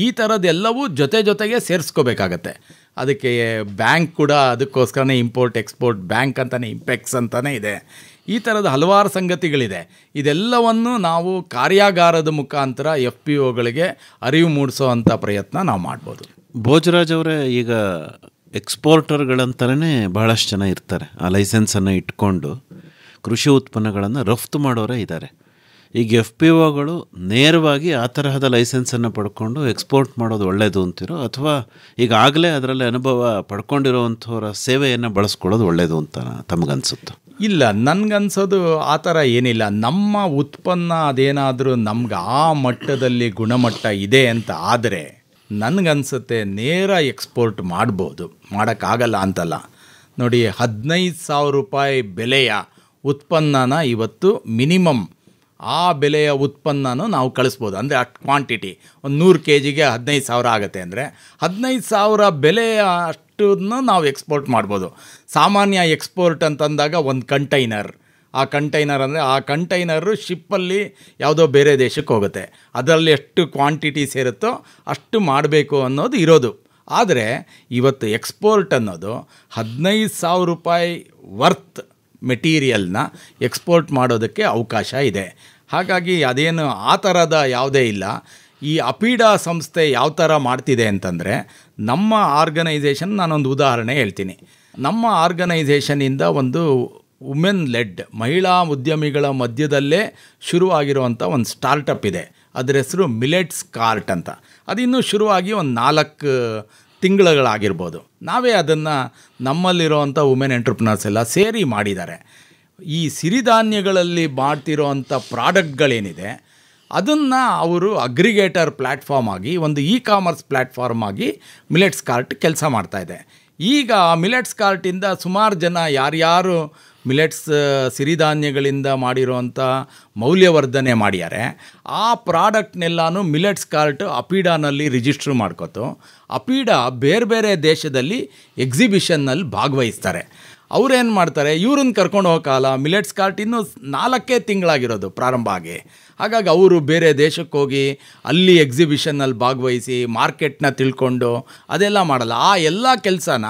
ಈ ಥರದ್ದೆಲ್ಲವೂ ಜೊತೆಗೆ ಸೇರಿಸ್ಕೋಬೇಕಾಗತ್ತೆ. ಅದಕ್ಕೆ ಬ್ಯಾಂಕ್ ಕೂಡ ಅದಕ್ಕೋಸ್ಕರನೇ ಇಂಪೋರ್ಟ್ ಎಕ್ಸ್ಪೋರ್ಟ್ ಬ್ಯಾಂಕ್ ಅಂತಲೇ ಇಂಪೆಕ್ಸ್ ಅಂತಲೇ ಇದೆ. ಈ ಥರದ ಹಲವಾರು ಸಂಗತಿಗಳಿದೆ. ಇದೆಲ್ಲವನ್ನು ನಾವು ಕಾರ್ಯಾಗಾರದ ಮುಖಾಂತರ FPOಗಳಿಗೆ ಅರಿವು ಮೂಡಿಸೋ ಅಂಥ ಪ್ರಯತ್ನ ನಾವು ಮಾಡ್ಬೋದು. ಭೋಜರಾಜ್ ಅವರೇ, ಈಗ ಎಕ್ಸ್ಪೋರ್ಟರ್ಗಳಂತಲೇ ಭಾಳಷ್ಟು ಜನ ಇರ್ತಾರೆ. ಆ ಲೈಸೆನ್ಸನ್ನು ಇಟ್ಕೊಂಡು ಕೃಷಿ ಉತ್ಪನ್ನಗಳನ್ನು ರಫ್ತು ಮಾಡೋರೇ ಇದ್ದಾರೆ. ಈಗ FPOಗಳು ನೇರವಾಗಿ ಆ ತರಹದ ಲೈಸೆನ್ಸನ್ನು ಪಡ್ಕೊಂಡು ಎಕ್ಸ್ಪೋರ್ಟ್ ಮಾಡೋದು ಒಳ್ಳೆಯದು ಅಂತಿರೋ, ಅಥವಾ ಈಗಾಗಲೇ ಅದರಲ್ಲಿ ಅನುಭವ ಪಡ್ಕೊಂಡಿರೋವಂಥವ್ರ ಸೇವೆಯನ್ನು ಬಳಸ್ಕೊಳ್ಳೋದು ಒಳ್ಳೆಯದು ಅಂತ ತಮಗನ್ಸುತ್ತೆ? ಇಲ್ಲ, ನನಗನ್ಸೋದು ಆ ಥರ ಏನಿಲ್ಲ. ನಮ್ಮ ಉತ್ಪನ್ನ ಅದೇನಾದರೂ ನಮ್ಗೆ ಆ ಮಟ್ಟದಲ್ಲಿ ಗುಣಮಟ್ಟ ಇದೆ ಅಂತ ಆದರೆ ನನಗನ್ಸುತ್ತೆ ನೇರ ಎಕ್ಸ್ಪೋರ್ಟ್ ಮಾಡ್ಬೋದು, ಮಾಡೋಕ್ಕಾಗಲ್ಲ ಅಂತಲ್ಲ. ನೋಡಿ, 15,000 ರೂಪಾಯಿ ಬೆಲೆಯ ಉತ್ಪನ್ನನ ಇವತ್ತು ಮಿನಿಮಮ್ ಆ ಬೆಲೆಯ ಉತ್ಪನ್ನನೂ ನಾವು ಕಳಿಸ್ಬೋದು. ಅಂದರೆ ಅಷ್ಟು ಕ್ವಾಂಟಿಟಿ ಒಂದು 100 kgಗೆ 15,000 ಆಗುತ್ತೆ ಅಂದರೆ 15,000 ಬೆಲೆಯ ಅಷ್ಟನ್ನು ನಾವು ಎಕ್ಸ್ಪೋರ್ಟ್ ಮಾಡ್ಬೋದು. ಸಾಮಾನ್ಯ ಎಕ್ಸ್ಪೋರ್ಟ್ ಅಂತಂದಾಗ ಒಂದು ಕಂಟೈನರ್, ಆ ಕಂಟೈನರು ಶಿಪ್ಪಲ್ಲಿ ಯಾವುದೋ ಬೇರೆ ದೇಶಕ್ಕೆ ಹೋಗುತ್ತೆ. ಅದರಲ್ಲಿ ಎಷ್ಟು ಕ್ವಾಂಟಿಟಿ ಸೇರುತ್ತೋ ಅಷ್ಟು ಮಾಡಬೇಕು ಅನ್ನೋದು ಇರೋದು. ಆದರೆ ಇವತ್ತು ಎಕ್ಸ್ಪೋರ್ಟ್ ಅನ್ನೋದು 15,000 ರೂಪಾಯಿ ವರ್ತ್ ಮೆಟೀರಿಯಲ್ನ ಎಕ್ಸ್ಪೋರ್ಟ್ ಮಾಡೋದಕ್ಕೆ ಅವಕಾಶ ಇದೆ. ಹಾಗಾಗಿ ಅದೇನು ಆ ಥರದ ಯಾವುದೇ ಇಲ್ಲ. ಈ ಅಪೀಡಾ ಸಂಸ್ಥೆ ಯಾವ ಥರ ಮಾಡ್ತಿದೆ ಅಂತಂದರೆ, ನಮ್ಮ ಆರ್ಗನೈಸೇಷನ್, ನಾನೊಂದು ಉದಾಹರಣೆ ಹೇಳ್ತೀನಿ. ನಮ್ಮ ಆರ್ಗನೈಸೇಷನಿಂದ ಒಂದು ವುಮೆನ್ ಲೆಡ್, ಮಹಿಳಾ ಉದ್ಯಮಿಗಳ ಮಧ್ಯದಲ್ಲೇ ಶುರುವಾಗಿರುವಂಥ ಒಂದು ಸ್ಟಾರ್ಟಪ್ ಇದೆ. ಅದರ ಹೆಸರು ಮಿಲೆಟ್ಸ್ ಕಾರ್ಟ್ ಅಂತ. ಅದಿನ್ನೂ ಶುರುವಾಗಿ ಒಂದು 4 ತಿಂಗಳುಗಳಾಗಿರ್ಬೋದು. ನಾವೇ ಅದನ್ನು ನಮ್ಮಲ್ಲಿರೋವಂಥ ವುಮೆನ್ ಎಂಟ್ರಪ್ರಿನರ್ಸ್ ಎಲ್ಲ ಸೇರಿ ಮಾಡಿದ್ದಾರೆ. ಈ ಸಿರಿಧಾನ್ಯಗಳಲ್ಲಿ ಮಾಡ್ತಿರೋವಂಥ ಪ್ರಾಡಕ್ಟ್ಗಳೇನಿದೆ ಅದನ್ನು ಅವರು ಅಗ್ರಿಗೇಟರ್ ಪ್ಲ್ಯಾಟ್ಫಾರ್ಮ್ ಆಗಿ, ಒಂದು ಕಾಮರ್ಸ್ ಪ್ಲ್ಯಾಟ್ಫಾರ್ಮ್ ಆಗಿ ಮಿಲೆಟ್ಸ್ ಕಾರ್ಟ್ ಕೆಲಸ ಮಾಡ್ತಾಯಿದೆ. ಈಗ ಮಿಲೆಟ್ಸ್ ಕಾರ್ಟಿಂದ ಸುಮಾರು ಜನ ಯಾರ್ಯಾರು ಮಿಲೆಟ್ಸ್ ಸಿರಿಧಾನ್ಯಗಳಿಂದ ಮಾಡಿರೋವಂಥ ಮೌಲ್ಯವರ್ಧನೆ ಮಾಡ್ಯಾರೆ, ಆ ಪ್ರಾಡಕ್ಟ್ನೆಲ್ಲನೂ ಮಿಲೆಟ್ಸ್ ಕಾರ್ಟ್ ಅಪೀಡಾನಲ್ಲಿ ರಿಜಿಸ್ಟ್ರ್ ಮಾಡ್ಕೊತು. ಅಪೀಡಾ ಬೇರೆ ಬೇರೆ ದೇಶದಲ್ಲಿ ಎಕ್ಸಿಬಿಷನ್ನಲ್ಲಿ ಭಾಗವಹಿಸ್ತಾರೆ. ಅವ್ರೇನು ಮಾಡ್ತಾರೆ, ಇವ್ರನ್ನ ಕರ್ಕೊಂಡು ಹೋಗೋಕಾಲ ಮಿಲೆಟ್ಸ್ ಕಾರ್ಟ್ ಇನ್ನೂ 4 ತಿಂಗಳಾಗಿರೋದು ಪ್ರಾರಂಭ ಆಗಿ. ಹಾಗಾಗಿ ಅವರು ಬೇರೆ ದೇಶಕ್ಕೆ ಹೋಗಿ ಅಲ್ಲಿ ಎಕ್ಸಿಬಿಷನ್ನಲ್ಲಿ ಭಾಗವಹಿಸಿ ಮಾರ್ಕೆಟ್ನ ತಿಳ್ಕೊಂಡು ಅದೆಲ್ಲ ಮಾಡಲ್ಲ. ಆ ಎಲ್ಲ ಕೆಲಸನ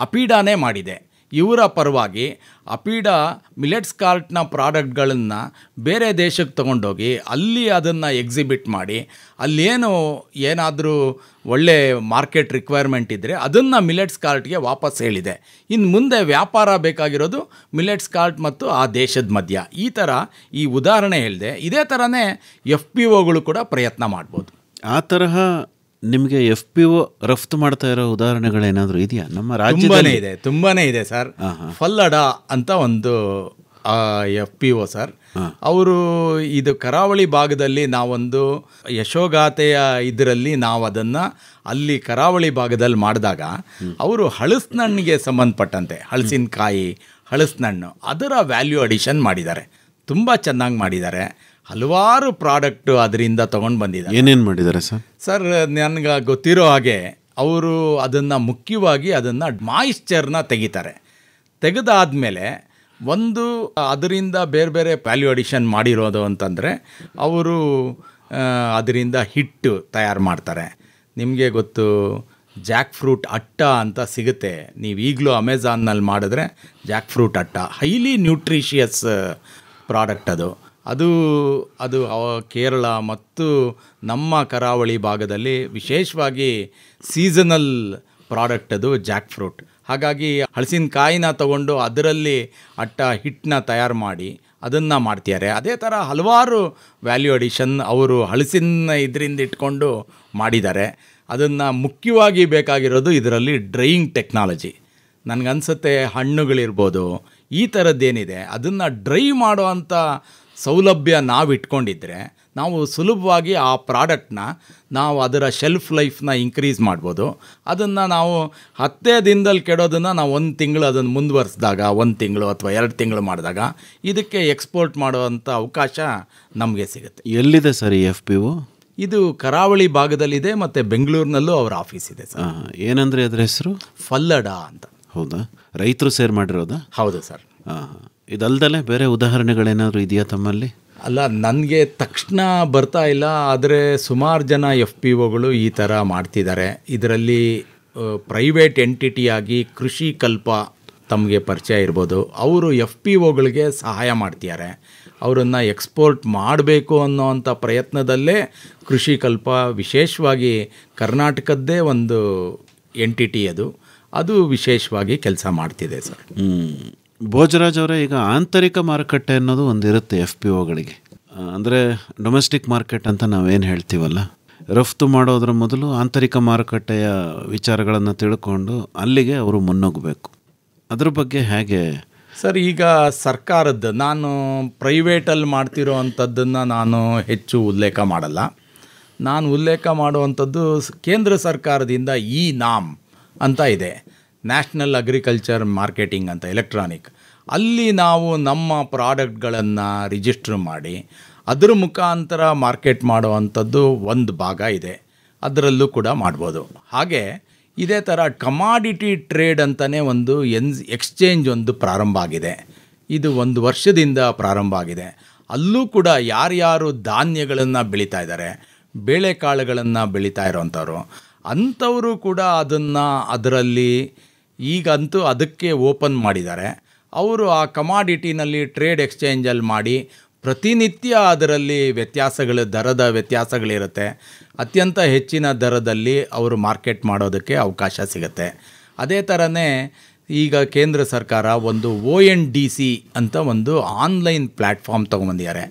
ಅಪೀಡಾನೇ ಮಾಡಿದೆ. ಇವರ ಪರವಾಗಿ ಅಪೀಡಾ ಮಿಲೆಟ್ಸ್ ಕಾರ್ಟ್ನ ಪ್ರಾಡಕ್ಟ್ಗಳನ್ನು ಬೇರೆ ದೇಶಕ್ಕೆ ತೊಗೊಂಡೋಗಿ ಅಲ್ಲಿ ಅದನ್ನು ಎಕ್ಸಿಬಿಟ್ ಮಾಡಿ, ಅಲ್ಲೇನು ಏನಾದರೂ ಒಳ್ಳೆ ಮಾರ್ಕೆಟ್ ರಿಕ್ವೈರ್ಮೆಂಟ್ ಇದ್ದರೆ ಅದನ್ನು ಮಿಲೆಟ್ಸ್ ಕಾರ್ಟ್ಗೆ ವಾಪಸ್ ಹೇಳಿದೆ. ಇನ್ನು ಮುಂದೆ ವ್ಯಾಪಾರ ಬೇಕಾಗಿರೋದು ಮಿಲೆಟ್ಸ್ ಕಾರ್ಟ್ ಮತ್ತು ಆ ದೇಶದ ಮಧ್ಯ. ಈ ಥರ ಈ ಉದಾಹರಣೆ ಹೇಳಿದೆ. ಇದೇ ಥರನೇ FPOಗಳು ಕೂಡ ಪ್ರಯತ್ನ ಮಾಡ್ಬೋದು. ಆ ತರಹ ನಿಮಗೆ FPO ರಫ್ತು ಮಾಡ್ತಾ ಇರೋ ಉದಾಹರಣೆಗಳೇನಾದರೂ ಇದೆಯಾ ನಮ್ಮ ರಾಜ್ಯದಲ್ಲಿ? ತುಂಬಾ ಇದೆ ಸರ್. ಫಲ್ಲಡಾ ಅಂತ ಒಂದು FPO ಸರ್. ಅವರು ಇದು ಕರಾವಳಿ ಭಾಗದಲ್ಲಿ ನಾವೊಂದು ಯಶೋಗಾಥೆಯ ಇದರಲ್ಲಿ ನಾವು ಅದನ್ನು ಅಲ್ಲಿ ಕರಾವಳಿ ಭಾಗದಲ್ಲಿ ಮಾಡಿದಾಗ ಅವರು ಹಳಸಿನಣ್ಣಿಗೆ ಸಂಬಂಧಪಟ್ಟಂತೆ ಹಳಸಿನಕಾಯಿ, ಹಳಸಿನಣ್ಣು ಅದರ ವ್ಯಾಲ್ಯೂ ಅಡಿಷನ್ ಮಾಡಿದ್ದಾರೆ. ತುಂಬ ಚೆನ್ನಾಗಿ ಮಾಡಿದ್ದಾರೆ. ಹಲವಾರು ಪ್ರಾಡಕ್ಟು ಅದರಿಂದ ತೊಗೊಂಡು ಬಂದಿದ್ದಾರೆ. ಏನೇನು ಮಾಡಿದ್ದಾರೆ ಸರ್? ನನಗೆ ಗೊತ್ತಿರೋ ಹಾಗೆ ಅವರು ಅದನ್ನು ಮುಖ್ಯವಾಗಿ ಅದನ್ನು ಮಾಯಿಶ್ಚರ್ನ ತೆಗಿತಾರೆ. ತೆಗೆದಾದ್ಮೇಲೆ ಒಂದು ಅದರಿಂದ ಬೇರೆ ಬೇರೆ ವ್ಯಾಲ್ಯೂ ಅಡಿಷನ್ ಮಾಡಿರೋದು ಅಂತಂದರೆ ಅವರು ಅದರಿಂದ ಹಿಟ್ಟು ತಯಾರು ಮಾಡ್ತಾರೆ. ನಿಮಗೆ ಗೊತ್ತು, ಜಾಕ್ ಫ್ರೂಟ್ ಅಟ್ಟ ಅಂತ ಸಿಗುತ್ತೆ. ನೀವು ಈಗಲೂ ಅಮೆಝಾನ್ನಲ್ಲಿ ಮಾಡಿದ್ರೆ ಜಾಕ್ ಫ್ರೂಟ್ ಅಟ್ಟ ಹೈಲಿ ನ್ಯೂಟ್ರಿಷಿಯಸ್ ಪ್ರಾಡಕ್ಟ್ ಅದು ಕೇರಳ ಮತ್ತು ನಮ್ಮ ಕರಾವಳಿ ಭಾಗದಲ್ಲಿ ವಿಶೇಷವಾಗಿ ಸೀಸನಲ್ ಪ್ರಾಡಕ್ಟ್ ಅದು ಜಾಕ್ ಫ್ರೂಟ್. ಹಾಗಾಗಿ ಹಲಸಿನಕಾಯಿನ ತಗೊಂಡು ಅದರಲ್ಲಿ ಹಿಟ್ಟನ್ನ ತಯಾರು ಮಾಡಿ ಅದನ್ನು ಮಾಡ್ತಿದ್ದಾರೆ. ಅದೇ ಥರ ಹಲವಾರು ವ್ಯಾಲ್ಯೂ ಅಡಿಷನ್ ಅವರು ಹಲಸಿನ ಇದರಿಂದ ಇಟ್ಕೊಂಡು ಮಾಡಿದ್ದಾರೆ. ಅದನ್ನು ಮುಖ್ಯವಾಗಿ ಬೇಕಾಗಿರೋದು ಇದರಲ್ಲಿ ಡ್ರೈಯಿಂಗ್ ಟೆಕ್ನಾಲಜಿ. ನನಗನ್ಸುತ್ತೆ ಹಣ್ಣುಗಳಿರ್ಬೋದು, ಈ ಥರದ್ದೇನಿದೆ ಅದನ್ನು ಡ್ರೈ ಮಾಡೋವಂಥ ಸೌಲಭ್ಯ ನಾವು ಇಟ್ಕೊಂಡಿದ್ರೆ ನಾವು ಸುಲಭವಾಗಿ ಆ ಪ್ರಾಡಕ್ಟ್ನ ನಾವು ಅದರ ಶೆಲ್ಫ್ ಲೈಫ್ನ ಇನ್ಕ್ರೀಸ್ ಮಾಡ್ಬೋದು. ಅದನ್ನು ನಾವು 10 ದಿನದಲ್ಲಿ ಕೆಡೋದನ್ನು ನಾವು 1 ತಿಂಗಳು ಅದನ್ನು ಮುಂದುವರಿಸಿದಾಗ, 1 ತಿಂಗಳು ಅಥವಾ 2 ತಿಂಗಳು ಮಾಡಿದಾಗ ಇದಕ್ಕೆ ಎಕ್ಸ್ಪೋರ್ಟ್ ಮಾಡುವಂಥ ಅವಕಾಶ ನಮಗೆ ಸಿಗುತ್ತೆ. ಎಲ್ಲಿದೆ ಸರ್ ಈ FPO? ಇದು ಕರಾವಳಿ ಭಾಗದಲ್ಲಿದೆ ಮತ್ತು ಬೆಂಗಳೂರಿನಲ್ಲೂ ಅವರ ಆಫೀಸ್ ಇದೆ ಸರ್. ಏನಂದರೆ ಅದರ ಹೆಸರು? ಫಲ್ಲಡಾ ಅಂತ. ಹೌದಾ? ರೈತರು ಸೇರಿ ಮಾಡಿರೋದಾ? ಹೌದು ಸರ್. ಇದಲ್ದಲೇ ಬೇರೆ ಉದಾಹರಣೆಗಳೇನಾದರೂ ಇದೆಯಾ ತಮ್ಮಲ್ಲಿ? ಅಲ್ಲ, ನನಗೆ ತಕ್ಷಣ ಬರ್ತಾ ಇಲ್ಲ. ಆದರೆ ಸುಮಾರು ಜನ FPOಗಳು ಈ ಥರ ಮಾಡ್ತಿದ್ದಾರೆ. ಇದರಲ್ಲಿ ಪ್ರೈವೇಟ್ ಎಂಟಿಟಿಯಾಗಿ ಕೃಷಿ ಕಲ್ಪ ತಮಗೆ ಪರಿಚಯ ಇರ್ಬೋದು. ಅವರು FPOಗಳಿಗೆ ಸಹಾಯ ಮಾಡ್ತಿದ್ದಾರೆ. ಅವರನ್ನು ಎಕ್ಸ್ಪೋರ್ಟ್ ಮಾಡಬೇಕು ಅನ್ನೋವಂಥ ಪ್ರಯತ್ನದಲ್ಲೇ ಕೃಷಿ ಕಲ್ಪ ವಿಶೇಷವಾಗಿ ಕರ್ನಾಟಕದ್ದೇ ಒಂದು ಎಂಟಿಟಿ ಅದು ವಿಶೇಷವಾಗಿ ಕೆಲಸ ಮಾಡ್ತಿದೆ ಸರ್. ಭೋಜರಾಜ್ ಅವರೇ, ಈಗ ಆಂತರಿಕ ಮಾರುಕಟ್ಟೆ ಅನ್ನೋದು ಒಂದಿರುತ್ತೆ FPOಗಳಿಗೆ. ಅಂದರೆ ಡೊಮೆಸ್ಟಿಕ್ ಮಾರ್ಕೆಟ್ ಅಂತ ನಾವೇನು ಹೇಳ್ತೀವಲ್ಲ, ರಫ್ತು ಮಾಡೋದ್ರ ಮೊದಲು ಆಂತರಿಕ ಮಾರುಕಟ್ಟೆಯ ವಿಚಾರಗಳನ್ನು ತಿಳ್ಕೊಂಡು ಅಲ್ಲಿಗೆ ಅವರು ಮುನ್ನುಗ್ಗಬೇಕು. ಅದ್ರ ಬಗ್ಗೆ ಹೇಗೆ ಸರ್? ಈಗ ಸರ್ಕಾರದ್ದು, ನಾನು ಪ್ರೈವೇಟಲ್ಲಿ ಮಾಡ್ತಿರೋ ಅಂಥದ್ದನ್ನು ನಾನು ಹೆಚ್ಚು ಉಲ್ಲೇಖ ಮಾಡಲ್ಲ. ನಾನು ಉಲ್ಲೇಖ ಮಾಡುವಂಥದ್ದು ಕೇಂದ್ರ ಸರ್ಕಾರದಿಂದ ನಾಮ್ ಅಂತ ಇದೆ, ನ್ಯಾಷನಲ್ ಅಗ್ರಿಕಲ್ಚರ್ ಮಾರ್ಕೆಟಿಂಗ್ ಅಂತ, ಎಲೆಕ್ಟ್ರಾನಿಕ್. ಅಲ್ಲಿ ನಾವು ನಮ್ಮ ಪ್ರಾಡಕ್ಟ್ಗಳನ್ನು ರಿಜಿಸ್ಟ್ರ್ ಮಾಡಿ ಅದರ ಮುಖಾಂತರ ಮಾರ್ಕೆಟ್ ಮಾಡುವಂಥದ್ದು ಒಂದು ಭಾಗ ಇದೆ. ಅದರಲ್ಲೂ ಕೂಡ ಮಾಡ್ಬೋದು. ಹಾಗೆ ಇದೇ ಥರ ಕಮಾಡಿಟಿ ಟ್ರೇಡ್ ಅಂತಲೇ ಒಂದು ಎಕ್ಸ್ಚೇಂಜ್ ಒಂದು ಪ್ರಾರಂಭ ಆಗಿದೆ. ಇದು 1 ವರ್ಷದಿಂದ ಪ್ರಾರಂಭ ಆಗಿದೆ. ಅಲ್ಲೂ ಕೂಡ ಯಾರ್ಯಾರು ಧಾನ್ಯಗಳನ್ನು ಬೆಳೀತಾ ಇದ್ದಾರೆ, ಬೇಳೆಕಾಳುಗಳನ್ನು ಬೆಳೀತಾ ಇರೋವಂಥವ್ರು, ಅಂಥವರು ಕೂಡ ಅದರಲ್ಲಿ ಈಗಂತೂ ಅದಕ್ಕೆ ಓಪನ್ ಮಾಡಿದ್ದಾರೆ. ಅವರು ಆ ಕಮಾಡಿಟಿನಲ್ಲಿ ಟ್ರೇಡ್ ಎಕ್ಸ್ಚೇಂಜಲ್ಲಿ ಮಾಡಿ ಪ್ರತಿನಿತ್ಯ ಅದರಲ್ಲಿ ದರದ ವ್ಯತ್ಯಾಸಗಳಿರುತ್ತೆ. ಅತ್ಯಂತ ಹೆಚ್ಚಿನ ದರದಲ್ಲಿ ಅವರು ಮಾರ್ಕೆಟ್ ಮಾಡೋದಕ್ಕೆ ಅವಕಾಶ ಸಿಗುತ್ತೆ. ಅದೇ ಥರನೇ ಈಗ ಕೇಂದ್ರ ಸರ್ಕಾರ ಒಂದು ONDC ಅಂತ ಒಂದು ಆನ್ಲೈನ್ ಪ್ಲ್ಯಾಟ್ಫಾರ್ಮ್ ತೊಗೊಂಬಂದಿದ್ದಾರೆ.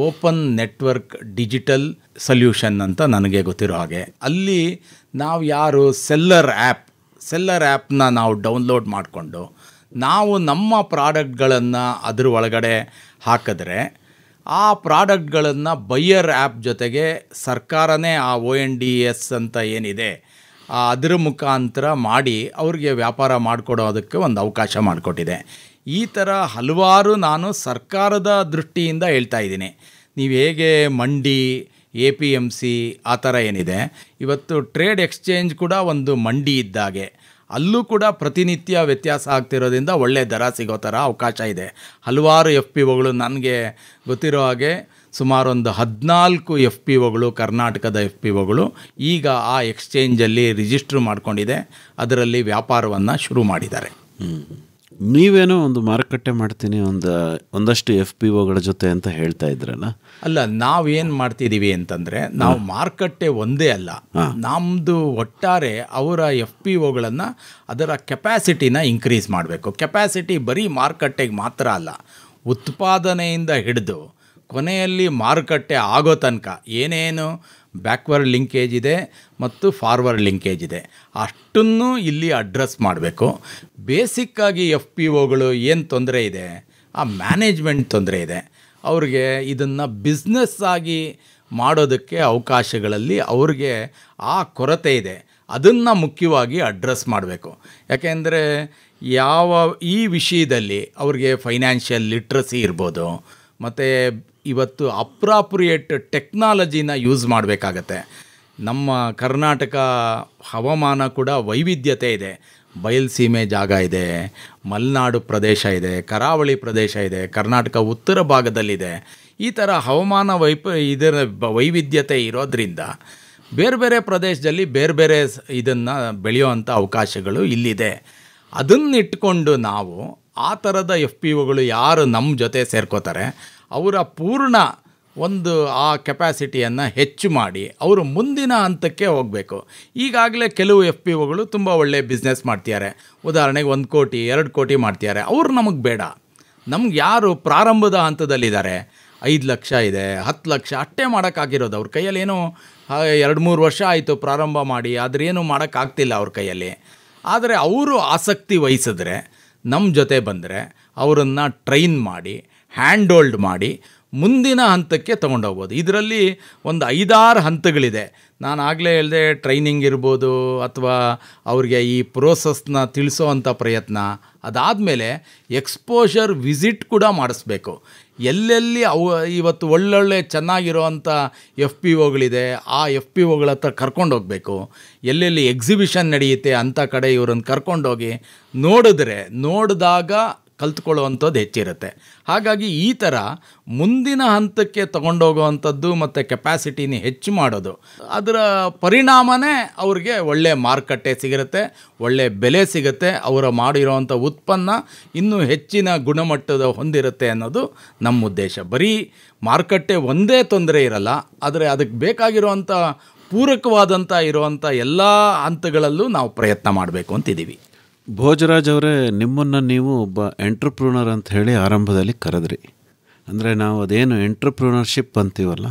ಓಪನ್ ನೆಟ್ವರ್ಕ್ ಡಿಜಿಟಲ್ ಸೊಲ್ಯೂಷನ್ ಅಂತ ನನಗೆ ಗೊತ್ತಿರೋ ಹಾಗೆ. ಅಲ್ಲಿ ನಾವು ಯಾರು ಸೆಲ್ಲರ್ ಆ್ಯಪ್ನ ನಾವು ಡೌನ್ಲೋಡ್ ಮಾಡಿಕೊಂಡು ನಾವು ನಮ್ಮ ಪ್ರಾಡಕ್ಟ್ಗಳನ್ನು ಅದ್ರ ಒಳಗಡೆ ಹಾಕಿದ್ರೆ ಆ ಪ್ರಾಡಕ್ಟ್ಗಳನ್ನು ಬೈಯರ್ ಆ್ಯಪ್ ಜೊತೆಗೆ ಸರ್ಕಾರನೇ ಆ ONDS ಅಂತ ಏನಿದೆ ಅದರ ಮುಖಾಂತರ ಮಾಡಿ ಅವ್ರಿಗೆ ವ್ಯಾಪಾರ ಮಾಡಿಕೊಡೋದಕ್ಕೆ ಒಂದು ಅವಕಾಶ ಮಾಡಿಕೊಟ್ಟಿದೆ. ಈ ಥರ ಹಲವಾರು ನಾನು ಸರ್ಕಾರದ ದೃಷ್ಟಿಯಿಂದ ಹೇಳ್ತಾ ಇದ್ದೀನಿ. ನೀವು ಹೇಗೆ ಮಂಡಿ APMC ಆ ಥರ ಏನಿದೆ, ಇವತ್ತು ಟ್ರೇಡ್ ಎಕ್ಸ್ಚೇಂಜ್ ಕೂಡ ಒಂದು ಮಂಡಿ ಇದ್ದಾಗೆ. ಅಲ್ಲೂ ಕೂಡ ಪ್ರತಿನಿತ್ಯ ವ್ಯತ್ಯಾಸ ಆಗ್ತಿರೋದ್ರಿಂದ ಒಳ್ಳೆ ದರ ಸಿಗೋ ಥರ ಅವಕಾಶ ಇದೆ. ಹಲವಾರು FPOಗಳು ನನಗೆ ಗೊತ್ತಿರೋ ಹಾಗೆ ಸುಮಾರು ಒಂದು 14 FPOಗಳು ಕರ್ನಾಟಕದ FPOಗಳು ಈಗ ಆ ಎಕ್ಸ್ಚೇಂಜಲ್ಲಿ ರಿಜಿಸ್ಟ್ರ್ ಮಾಡ್ಕೊಂಡಿದೆ. ಅದರಲ್ಲಿ ವ್ಯಾಪಾರವನ್ನು ಶುರು ಮಾಡಿದ್ದಾರೆ. ನೀವೇನೋ ಒಂದು ಮಾರುಕಟ್ಟೆ ಮಾಡ್ತೀನಿ ಒಂದಷ್ಟು FPOಗಳ ಜೊತೆ ಅಂತ ಹೇಳ್ತಾ ಇದ್ರಲ್ಲ? ಅಲ್ಲ, ನಾವೇನು ಮಾಡ್ತಿದ್ದೀವಿ ಅಂತಂದರೆ ನಾವು ಮಾರುಕಟ್ಟೆ ಒಂದೇ ಅಲ್ಲ, ನಮ್ಮದು ಒಟ್ಟಾರೆ ಅವರ FPOಗಳನ್ನು ಅದರ ಕೆಪ್ಯಾಸಿಟಿನ ಇನ್ಕ್ರೀಸ್ ಮಾಡಬೇಕು. ಕೆಪ್ಯಾಸಿಟಿ ಬರೀ ಮಾರುಕಟ್ಟೆಗೆ ಮಾತ್ರ ಅಲ್ಲ, ಉತ್ಪಾದನೆಯಿಂದ ಹಿಡಿದು ಕೊನೆಯಲ್ಲಿ ಮಾರುಕಟ್ಟೆ ಆಗೋ ತನಕ ಏನೇನು ಬ್ಯಾಕ್ವರ್ಡ್ ಲಿಂಕೇಜ್ ಇದೆ ಮತ್ತು ಫಾರ್ವರ್ಡ್ ಲಿಂಕೇಜ್ ಇದೆ ಅಷ್ಟನ್ನು ಇಲ್ಲಿ ಅಡ್ರೆಸ್ ಮಾಡಬೇಕು. ಬೇಸಿಕ್ಕಾಗಿ FPOಗಳು ಏನು ತೊಂದರೆ ಇದೆ, ಆ ಮ್ಯಾನೇಜ್ಮೆಂಟ್ ತೊಂದರೆ ಇದೆ. ಅವ್ರಿಗೆ ಇದನ್ನು ಬಿಸ್ನೆಸ್ ಆಗಿ ಮಾಡೋದಕ್ಕೆ ಅವಕಾಶಗಳಲ್ಲಿ ಅವ್ರಿಗೆ ಆ ಕೊರತೆ ಇದೆ. ಅದನ್ನು ಮುಖ್ಯವಾಗಿ ಅಡ್ರೆಸ್ ಮಾಡಬೇಕು. ಯಾಕೆಂದರೆ ಈ ವಿಷಯದಲ್ಲಿ ಅವ್ರಿಗೆ ಫೈನಾನ್ಷಿಯಲ್ ಲಿಟ್ರಸಿ ಇರ್ಬೋದು, ಮತ್ತು ಇವತ್ತು ಅಪ್ರಾಪ್ರಿಯೇಟ್ ಟೆಕ್ನಾಲಜಿನ ಯೂಸ್ ಮಾಡಬೇಕಾಗತ್ತೆ. ನಮ್ಮ ಕರ್ನಾಟಕ ಹವಾಮಾನ ಕೂಡ ವೈವಿಧ್ಯತೆ ಇದೆ. ಬಯಲುಸೀಮೆ ಜಾಗ ಇದೆ, ಮಲೆನಾಡು ಪ್ರದೇಶ ಇದೆ, ಕರಾವಳಿ ಪ್ರದೇಶ ಇದೆ, ಕರ್ನಾಟಕ ಉತ್ತರ ಭಾಗದಲ್ಲಿದೆ. ಈ ಥರ ಹವಾಮಾನ ಇದರ ವೈವಿಧ್ಯತೆ ಇರೋದ್ರಿಂದ ಬೇರೆ ಬೇರೆ ಪ್ರದೇಶದಲ್ಲಿ ಬೇರೆ ಬೇರೆ ಇದನ್ನು ಬೆಳೆಯುವಂಥ ಅವಕಾಶಗಳು ಇಲ್ಲಿದೆ. ಅದನ್ನಿಟ್ಕೊಂಡು ನಾವು ಆ ಥರದ FPOಗಳು ಯಾರು ನಮ್ಮ ಜೊತೆ ಸೇರ್ಕೋತಾರೆ ಅವರ ಪೂರ್ಣ ಒಂದು ಆ ಕೆಪ್ಯಾಸಿಟಿಯನ್ನು ಹೆಚ್ಚು ಮಾಡಿ ಅವರು ಮುಂದಿನ ಹಂತಕ್ಕೆ ಹೋಗಬೇಕು. ಈಗಾಗಲೇ ಕೆಲವು FPOಗಳು ತುಂಬ ಒಳ್ಳೆಯ ಬಿಸ್ನೆಸ್ ಮಾಡ್ತಿದ್ದಾರೆ. ಉದಾಹರಣೆಗೆ 1 ಕೋಟಿ 2 ಕೋಟಿ ಮಾಡ್ತಿದ್ದಾರೆ. ಅವರು ನಮಗೆ ಬೇಡ. ನಮ್ಗೆ ಯಾರು ಪ್ರಾರಂಭದ ಹಂತದಲ್ಲಿದ್ದಾರೆ, 5 ಲಕ್ಷ ಇದೆ, 10 ಲಕ್ಷ ಅಷ್ಟೇ ಮಾಡೋಕ್ಕಾಗಿರೋದು. ಅವ್ರ ಕೈಯಲ್ಲಿ ಏನೋ 2-3 ವರ್ಷ ಆಯಿತು ಪ್ರಾರಂಭ ಮಾಡಿ, ಆದ್ರೇನು ಮಾಡೋಕ್ಕಾಗ್ತಿಲ್ಲ ಅವ್ರ ಕೈಯಲ್ಲಿ. ಆದರೆ ಅವರು ಆಸಕ್ತಿ ವಹಿಸಿದ್ರೆ ನಮ್ಮ ಜೊತೆ ಬಂದರೆ ಅವರನ್ನು ಟ್ರೈನ್ ಮಾಡಿ ಹ್ಯಾಂಡ್ ಹೋಲ್ಡ್ ಮಾಡಿ ಮುಂದಿನ ಹಂತಕ್ಕೆ ತೊಗೊಂಡೋಗ್ಬೋದು. ಇದರಲ್ಲಿ ಒಂದು 5-6 ಹಂತಗಳಿದೆ. ನಾನು ಆಗಲೇ ಹೇಳಿದೆ, ಟ್ರೈನಿಂಗ್ ಇರ್ಬೋದು ಅಥವಾ ಅವ್ರಿಗೆ ಈ ಪ್ರೋಸೆಸ್ನ ತಿಳಿಸೋ ಅಂಥ ಪ್ರಯತ್ನ. ಅದಾದಮೇಲೆ ಎಕ್ಸ್ಪೋಷರ್ ವಿಸಿಟ್ ಕೂಡ ಮಾಡಿಸ್ಬೇಕು. ಎಲ್ಲೆಲ್ಲಿ ಇವತ್ತು ಒಳ್ಳೊಳ್ಳೆ ಚೆನ್ನಾಗಿರೋವಂಥ FPOಗಳಿದೆ ಆ FPOಗಳ ಹತ್ರ ಕರ್ಕೊಂಡೋಗ್ಬೇಕು. ಎಲ್ಲೆಲ್ಲಿ ಎಕ್ಸಿಬಿಷನ್ ನಡೆಯುತ್ತೆ ಅಂಥ ಕಡೆ ಇವ್ರನ್ನ ಕರ್ಕೊಂಡೋಗಿ ನೋಡಿದಾಗ ಕಲ್ತ್ಕೊಳ್ಳುವಂಥದ್ದು ಹೆಚ್ಚಿರುತ್ತೆ. ಹಾಗಾಗಿ ಈ ಥರ ಮುಂದಿನ ಹಂತಕ್ಕೆ ತೊಗೊಂಡೋಗುವಂಥದ್ದು ಮತ್ತು ಕೆಪ್ಯಾಸಿಟಿನ ಹೆಚ್ಚು ಮಾಡೋದು, ಅದರ ಪರಿಣಾಮನೇ ಅವ್ರಿಗೆ ಒಳ್ಳೆಯ ಮಾರುಕಟ್ಟೆ ಸಿಗುತ್ತೆ, ಒಳ್ಳೆಯ ಬೆಲೆ ಸಿಗುತ್ತೆ, ಅವರ ಮಾಡಿರೋವಂಥ ಉತ್ಪನ್ನ ಇನ್ನೂ ಹೆಚ್ಚಿನ ಗುಣಮಟ್ಟದ ಹೊಂದಿರುತ್ತೆ ಅನ್ನೋದು ನಮ್ಮ ಉದ್ದೇಶ. ಬರೀ ಮಾರುಕಟ್ಟೆ ಒಂದೇ ತೊಂದರೆ ಇರಲ್ಲ, ಆದರೆ ಅದಕ್ಕೆ ಬೇಕಾಗಿರುವಂಥ ಪೂರಕವಾದಂಥ ಇರುವಂಥ ಎಲ್ಲ ಹಂತಗಳಲ್ಲೂ ನಾವು ಪ್ರಯತ್ನ ಮಾಡಬೇಕು ಅಂತಿದ್ದೀವಿ. ಭೋಜರಾಜ್ ಅವರೇ, ನಿಮ್ಮನ್ನು ನೀವು ಒಬ್ಬ ಎಂಟ್ರಪ್ರೂನರ್ ಅಂತ ಹೇಳಿ ಆರಂಭದಲ್ಲಿ ಕರೆದ್ರಿ. ಅಂದರೆ ನಾವು ಅದೇನು ಎಂಟ್ರಪ್ರೂನರ್ಶಿಪ್ ಅಂತೀವಲ್ಲ,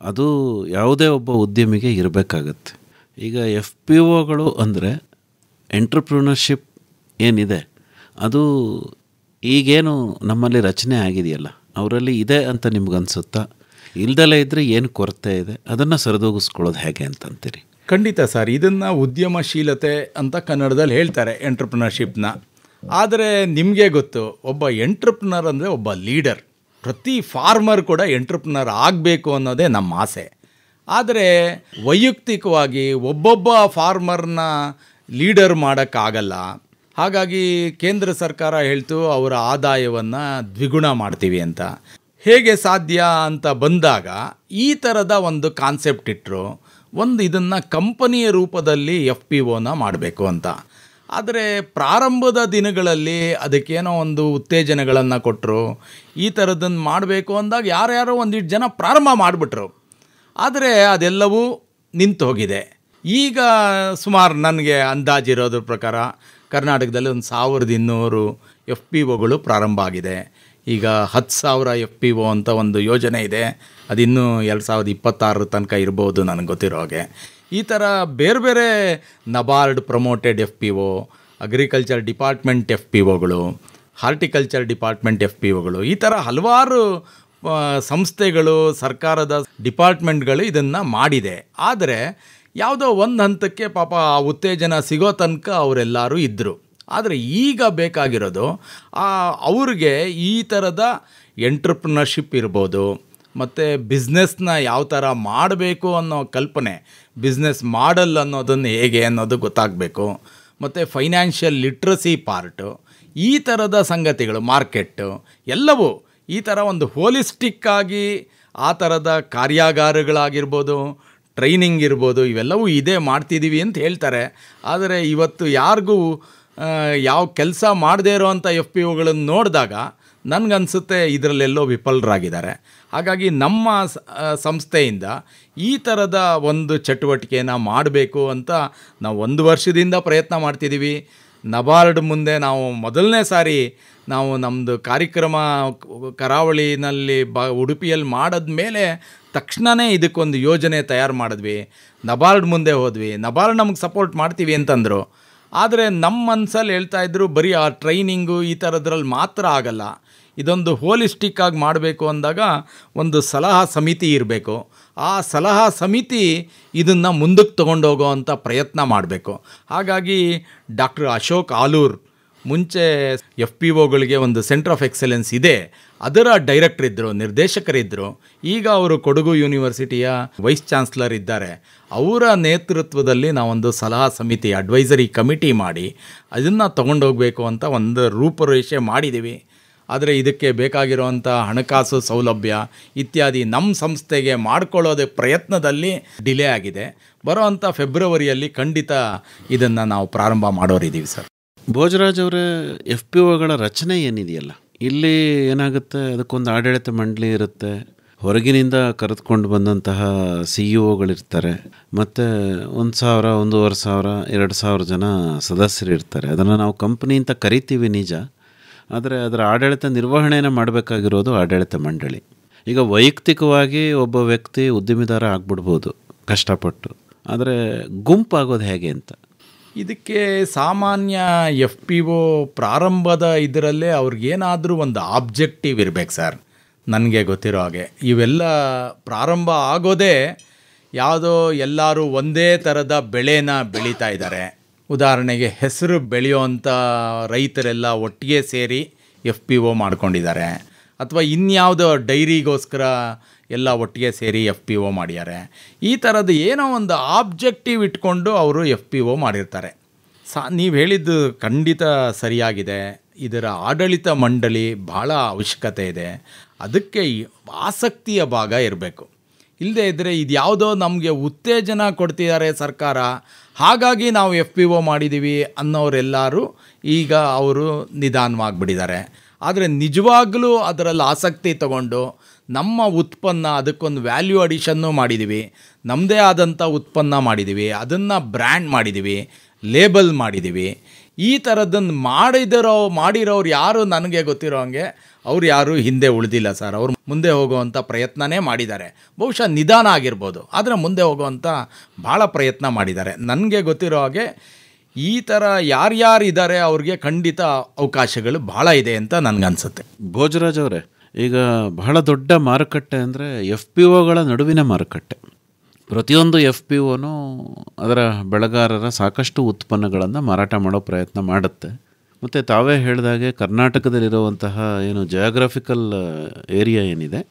ಅದು ಯಾವುದೇ ಒಬ್ಬ ಉದ್ಯಮಿಗೆ ಇರಬೇಕಾಗತ್ತೆ. ಈಗ FPOಗಳು ಅಂದರೆ ಎಂಟ್ರಪ್ರೂನರ್ಶಿಪ್ ಏನಿದೆ ಅದು ಈಗೇನು ನಮ್ಮಲ್ಲಿ ರಚನೆ ಆಗಿದೆಯಲ್ಲ ಅವರಲ್ಲಿ ಇದೆ ಅಂತ ನಿಮ್ಗನ್ಸುತ್ತಾ? ಇಲ್ದಲೇ ಇದ್ದರೆ ಏನು ಕೊರತೆ ಇದೆ, ಅದನ್ನು ಸರಿದೂಗಿಸ್ಕೊಳ್ಳೋದು ಹೇಗೆ ಅಂತಂತೀರಿ? ಖಂಡಿತ ಸರ್, ಇದನ್ನು ಉದ್ಯಮಶೀಲತೆ ಅಂತ ಕನ್ನಡದಲ್ಲಿ ಹೇಳ್ತಾರೆ, ಎಂಟ್ರಪ್ರನರ್ಶಿಪ್ನ. ಆದರೆ ನಿಮಗೆ ಗೊತ್ತು, ಒಬ್ಬ ಎಂಟ್ರಪ್ರನರ್ ಅಂದರೆ ಒಬ್ಬ ಲೀಡರ್. ಪ್ರತಿ ಫಾರ್ಮರ್ ಕೂಡ ಎಂಟ್ರಪ್ರನರ್ ಆಗಬೇಕು ಅನ್ನೋದೇ ನಮ್ಮ ಆಸೆ. ಆದರೆ ವೈಯಕ್ತಿಕವಾಗಿ ಒಬ್ಬೊಬ್ಬ ಫಾರ್ಮರ್ನ ಲೀಡರ್ ಮಾಡೋಕ್ಕಾಗಲ್ಲ. ಹಾಗಾಗಿ ಕೇಂದ್ರ ಸರ್ಕಾರ ಹೇಳ್ತು ಅವರ ಆದಾಯವನ್ನು ದ್ವಿಗುಣ ಮಾಡ್ತೀವಿ ಅಂತ. ಹೇಗೆ ಸಾಧ್ಯ ಅಂತ ಬಂದಾಗ ಈ ಥರದ ಒಂದು ಕಾನ್ಸೆಪ್ಟ್ ಇಟ್ಟರು, ಇದನ್ನು ಕಂಪನಿಯ ರೂಪದಲ್ಲಿ FPOನ ಮಾಡಬೇಕು ಅಂತ. ಆದರೆ ಪ್ರಾರಂಭದ ದಿನಗಳಲ್ಲಿ ಅದಕ್ಕೇನೋ ಒಂದು ಉತ್ತೇಜನಗಳನ್ನು ಕೊಟ್ಟರು. ಈ ಥರದ್ದನ್ನು ಮಾಡಬೇಕು ಅಂದಾಗ ಯಾರ್ಯಾರೋ ಒಂದಿಷ್ಟು ಜನ ಪ್ರಾರಂಭ ಮಾಡಿಬಿಟ್ರು. ಆದರೆ ಅದೆಲ್ಲವೂ ನಿಂತು ಹೋಗಿದೆ. ಈಗ ಸುಮಾರು ನನಗೆ ಅಂದಾಜಿರೋದ್ರ ಪ್ರಕಾರ ಕರ್ನಾಟಕದಲ್ಲಿ ಒಂದು 1200 FPOಗಳು ಪ್ರಾರಂಭ ಆಗಿದೆ. ಈಗ 10,000 FPO ಅಂತ ಒಂದು ಯೋಜನೆ ಇದೆ. ಅದಿನ್ನೂ 2026 ತನಕ ಇರ್ಬೋದು ನನಗೆ ಗೊತ್ತಿರೋ ಹಾಗೆ. ಈ ಥರ ಬೇರೆ ಬೇರೆ NABARD promoted FPO, agriculture department FPOಗಳು, ಹಾರ್ಟಿಕಲ್ಚರ್ ಡಿಪಾರ್ಟ್ಮೆಂಟ್ FPOಗಳು, ಈ ಥರ ಹಲವಾರು ಸಂಸ್ಥೆಗಳು, ಸರ್ಕಾರದ ಡಿಪಾರ್ಟ್ಮೆಂಟ್ಗಳು ಇದನ್ನು ಮಾಡಿದೆ. ಆದರೆ ಯಾವುದೋ ಒಂದು ಹಂತಕ್ಕೆ ಪಾಪ ಆ ಉತ್ತೇಜನ ಸಿಗೋ ತನಕ ಅವರೆಲ್ಲರೂ ಇದ್ದರು. ಆದರೆ ಈಗ ಬೇಕಾಗಿರೋದು ಅವ್ರಿಗೆ ಈ ಥರದ ಎಂಟ್ರಪ್ರಿನರ್ಶಿಪ್ ಇರ್ಬೋದು, ಮತ್ತು ಬಿಸ್ನೆಸ್ನ ಯಾವ ಥರ ಮಾಡಬೇಕು ಅನ್ನೋ ಕಲ್ಪನೆ, ಬಿಸ್ನೆಸ್ ಮಾಡಲ್ ಅನ್ನೋದನ್ನು ಹೇಗೆ ಅನ್ನೋದು ಗೊತ್ತಾಗಬೇಕು, ಮತ್ತು ಫೈನಾನ್ಷಿಯಲ್ ಲಿಟ್ರಸಿ ಪಾರ್ಟು, ಈ ಥರದ ಸಂಗತಿಗಳು, ಮಾರ್ಕೆಟ್ಟು ಎಲ್ಲವೂ ಈ ಥರ ಒಂದು ಹೋಲಿಸ್ಟಿಕ್ಕಾಗಿ ಆ ಥರದ ಕಾರ್ಯಾಗಾರಗಳಾಗಿರ್ಬೋದು, ಟ್ರೈನಿಂಗ್ ಇರ್ಬೋದು, ಇವೆಲ್ಲವೂ ಇದೇ ಮಾಡ್ತಿದ್ದೀವಿ ಅಂತ ಹೇಳ್ತಾರೆ. ಆದರೆ ಇವತ್ತು ಯಾರಿಗೂ ಯಾವ ಕೆಲಸ ಮಾಡದೇ ಇರೋವಂಥ FPOಗಳನ್ನು ನೋಡಿದಾಗ ನನಗನ್ಸುತ್ತೆ ಇದರಲ್ಲೆಲ್ಲೋ ವಿಫಲರಾಗಿದ್ದಾರೆ. ಹಾಗಾಗಿ ನಮ್ಮ ಸಂಸ್ಥೆಯಿಂದ ಈ ಥರದ ಒಂದು ಚಟುವಟಿಕೆಯನ್ನು ಮಾಡಬೇಕು ಅಂತ ನಾವು 1 ವರ್ಷದಿಂದ ಪ್ರಯತ್ನ ಮಾಡ್ತಿದ್ದೀವಿ. ನಬಾರ್ಡ್ ಮುಂದೆ ನಾವು ಮೊದಲನೇ ಸಾರಿ ನಾವು ನಮ್ಮದು ಕಾರ್ಯಕ್ರಮ ಕರಾವಳಿನಲ್ಲಿ ಉಡುಪಿಯಲ್ಲಿ ಮಾಡಿದ್ಮೇಲೆ ತಕ್ಷಣವೇ ಇದಕ್ಕೊಂದು ಯೋಜನೆ ತಯಾರು ಮಾಡಿದ್ವಿ. ನಬಾರ್ಡ್ ಮುಂದೆ ಹೋದ್ವಿ. ನಬಾರ್ಡ್ ನಮಗೆ ಸಪೋರ್ಟ್ ಮಾಡ್ತೀವಿ ಅಂತಂದರು. ಆದರೆ ನಮ್ಮ ಮನಸ್ಸಲ್ಲಿ ಹೇಳ್ತಾಯಿದ್ರು ಬರೀ ಆ ಟ್ರೈನಿಂಗು ಈ ಥರದ್ರಲ್ಲಿ ಮಾತ್ರ ಆಗಲ್ಲ, ಇದೊಂದು ಹೋಲಿಸ್ಟಿಕ್ಕಾಗಿ ಮಾಡಬೇಕು ಅಂದಾಗ ಒಂದು ಸಲಹಾ ಸಮಿತಿ ಇರಬೇಕು. ಆ ಸಲಹಾ ಸಮಿತಿ ಇದನ್ನು ಮುಂದಕ್ಕೆ ತೊಗೊಂಡೋಗೋ ಅಂಥ ಪ್ರಯತ್ನ ಮಾಡಬೇಕು. ಹಾಗಾಗಿ ಡಾಕ್ಟರ್ ಅಶೋಕ್ ಆಲೂರ್ ಮುಂಚೆ FPOಗಳಿಗೆ ಒಂದು ಸೆಂಟರ್ ಆಫ್ ಎಕ್ಸಲೆನ್ಸ್ ಇದೆ, ಅದರ ಡೈರೆಕ್ಟರ್ ಇದ್ದರು, ನಿರ್ದೇಶಕರಿದ್ದರು. ಈಗ ಅವರು ಕೊಡಗು ಯೂನಿವರ್ಸಿಟಿಯ ವೈಸ್ ಚಾನ್ಸಲರ್ ಇದ್ದಾರೆ. ಅವರ ನೇತೃತ್ವದಲ್ಲಿ ನಾವೊಂದು ಸಲಹಾ ಸಮಿತಿ, ಅಡ್ವೈಸರಿ ಕಮಿಟಿ ಮಾಡಿ ಅದನ್ನು ತೊಗೊಂಡೋಗಬೇಕು ಅಂತ ಒಂದು ರೂಪುರೇಷೆ ಮಾಡಿದ್ದೀವಿ. ಆದರೆ ಇದಕ್ಕೆ ಬೇಕಾಗಿರುವಂಥ ಹಣಕಾಸು ಸೌಲಭ್ಯ ಇತ್ಯಾದಿ ನಮ್ಮ ಸಂಸ್ಥೆಗೆ ಮಾಡ್ಕೊಳ್ಳೋದೇ ಪ್ರಯತ್ನದಲ್ಲಿ ಡಿಲೇ ಆಗಿದೆ. ಬರೋವಂಥ ಫೆಬ್ರವರಿಯಲ್ಲಿ ಖಂಡಿತ ಇದನ್ನು ನಾವು ಪ್ರಾರಂಭ ಮಾಡೋರಿದ್ದೀವಿ ಸರ್. ಭೋಜರಾಜ್ ಅವರೇ, FPOಗಳ ರಚನೆ ಏನಿದೆಯಲ್ಲ, ಇಲ್ಲಿ ಏನಾಗುತ್ತೆ, ಅದಕ್ಕೊಂದು ಆಡಳಿತ ಮಂಡಳಿ ಇರುತ್ತೆ, ಹೊರಗಿನಿಂದ ಕರೆದುಕೊಂಡು ಬಂದಂತಹ CEO ಗಳಿರ್ತಾರೆ, ಮತ್ತು 1,000, 1,500, 2,000 ಜನ ಸದಸ್ಯರು ಇರ್ತಾರೆ. ಅದನ್ನು ನಾವು ಕಂಪ್ನಿ ಅಂತ ಕರಿತೀವಿ ನಿಜ, ಆದರೆ ಅದರ ಆಡಳಿತ ನಿರ್ವಹಣೆಯನ್ನು ಮಾಡಬೇಕಾಗಿರೋದು ಆಡಳಿತ ಮಂಡಳಿ. ಈಗ ವೈಯಕ್ತಿಕವಾಗಿ ಒಬ್ಬ ವ್ಯಕ್ತಿ ಉದ್ಯಮಿದಾರ ಆಗ್ಬಿಡ್ಬೋದು ಕಷ್ಟಪಟ್ಟು, ಆದರೆ ಗುಂಪಾಗೋದು ಹೇಗೆ ಅಂತ. ಇದಕ್ಕೆ ಸಾಮಾನ್ಯ FPO ಪ್ರಾರಂಭದ ಇದರಲ್ಲೇ ಅವ್ರಿಗೇನಾದರೂ ಒಂದು ಆಬ್ಜೆಕ್ಟಿವ್ ಇರಬೇಕು ಸರ್. ನನಗೆ ಗೊತ್ತಿರೋ ಹಾಗೆ ಇವೆಲ್ಲ ಪ್ರಾರಂಭ ಆಗೋದೇ ಯಾವುದೋ ಎಲ್ಲರೂ ಒಂದೇ ಥರದ ಬೆಳೆನ ಬೆಳೀತಾ ಇದ್ದಾರೆ. ಉದಾಹರಣೆಗೆ ಹೆಸರು ಬೆಳೆಯೋವಂಥ ರೈತರೆಲ್ಲ ಒಟ್ಟಿಗೆ ಸೇರಿ FPO ಮಾಡ್ಕೊಂಡಿದ್ದಾರೆ, ಅಥವಾ ಇನ್ಯಾವುದೋ ಡೈರಿಗೋಸ್ಕರ ಎಲ್ಲ ಒಟ್ಟಿಗೆ ಸೇರಿ FPO ಮಾಡಿದ್ದಾರೆ. ಈ ಥರದ್ದು ಏನೋ ಒಂದು ಆಬ್ಜೆಕ್ಟಿವ್ ಇಟ್ಕೊಂಡು ಅವರು FPO ಮಾಡಿರ್ತಾರೆ. ನೀವು ಹೇಳಿದ್ದು ಖಂಡಿತ ಸರಿಯಾಗಿದೆ. ಇದರ ಆಡಳಿತ ಮಂಡಳಿ ಭಾಳ ಅವಶ್ಯಕತೆ ಇದೆ. ಅದಕ್ಕೆ ಆಸಕ್ತಿಯ ಭಾಗ ಇರಬೇಕು. ಇಲ್ಲದೇ ಇದ್ದರೆ ಇದು ಯಾವುದೋ ನಮಗೆ ಉತ್ತೇಜನ ಕೊಡ್ತಿದ್ದಾರೆ ಸರ್ಕಾರ, ಹಾಗಾಗಿ ನಾವು FPO ಮಾಡಿದ್ದೀವಿ ಅನ್ನೋರೆಲ್ಲರೂ ಈಗ ಅವರು ನಿಧಾನವಾಗಿಬಿಟ್ಟಿದ್ದಾರೆ. ಆದರೆ ನಿಜವಾಗಲೂ ಅದರಲ್ಲಿ ಆಸಕ್ತಿ ತಗೊಂಡು ನಮ್ಮ ಉತ್ಪನ್ನ, ಅದಕ್ಕೊಂದು ವ್ಯಾಲ್ಯೂ ಅಡಿಷನ್ನು ಮಾಡಿದ್ದೀವಿ, ನಮ್ಮದೇ ಆದಂಥ ಉತ್ಪನ್ನ ಮಾಡಿದ್ದೀವಿ, ಅದನ್ನು ಬ್ರ್ಯಾಂಡ್ ಮಾಡಿದ್ದೀವಿ, ಲೇಬಲ್ ಮಾಡಿದ್ದೀವಿ. ಈ ಥರದ್ದನ್ನು ಮಾಡಿರೋರು ಯಾರು ನನಗೆ ಗೊತ್ತಿರೋ ಹಾಗೆ ಅವ್ರು ಯಾರೂ ಹಿಂದೆ ಉಳಿದಿಲ್ಲ ಸರ್. ಅವರು ಮುಂದೆ ಹೋಗುವಂಥ ಪ್ರಯತ್ನನೇ ಮಾಡಿದ್ದಾರೆ. ಬಹುಶಃ ನಿಧಾನ ಆಗಿರ್ಬೋದು, ಆದರೆ ಮುಂದೆ ಹೋಗುವಂಥ ಭಾಳ ಪ್ರಯತ್ನ ಮಾಡಿದ್ದಾರೆ. ನನಗೆ ಗೊತ್ತಿರೋ ಹಾಗೆ ಈ ಥರ ಯಾರ್ಯಾರು ಇದ್ದಾರೆ ಅವ್ರಿಗೆ ಖಂಡಿತ ಅವಕಾಶಗಳು ಭಾಳ ಇದೆ ಅಂತ ನನಗನ್ಸುತ್ತೆ. ಭೋಜರಾಜ್ ಅವರೇ, ಈಗ ಬಹಳ ದೊಡ್ಡ ಮಾರುಕಟ್ಟೆ ಅಂದರೆ FPOಗಳ ನಡುವಿನ ಮಾರುಕಟ್ಟೆ. ಪ್ರತಿಯೊಂದು FPOನೂ ಅದರ ಬೆಳೆಗಾರರ ಸಾಕಷ್ಟು ಉತ್ಪನ್ನಗಳನ್ನು ಮಾರಾಟ ಮಾಡೋ ಪ್ರಯತ್ನ ಮಾಡುತ್ತೆ. ಮತ್ತು ತಾವೇ ಹೇಳಿದಾಗೆ ಕರ್ನಾಟಕದಲ್ಲಿರುವಂತಹ ಏನು ಜಿಯೋಗ್ರಫಿಕಲ್ ಏರಿಯಾ ಏನಿದೆ,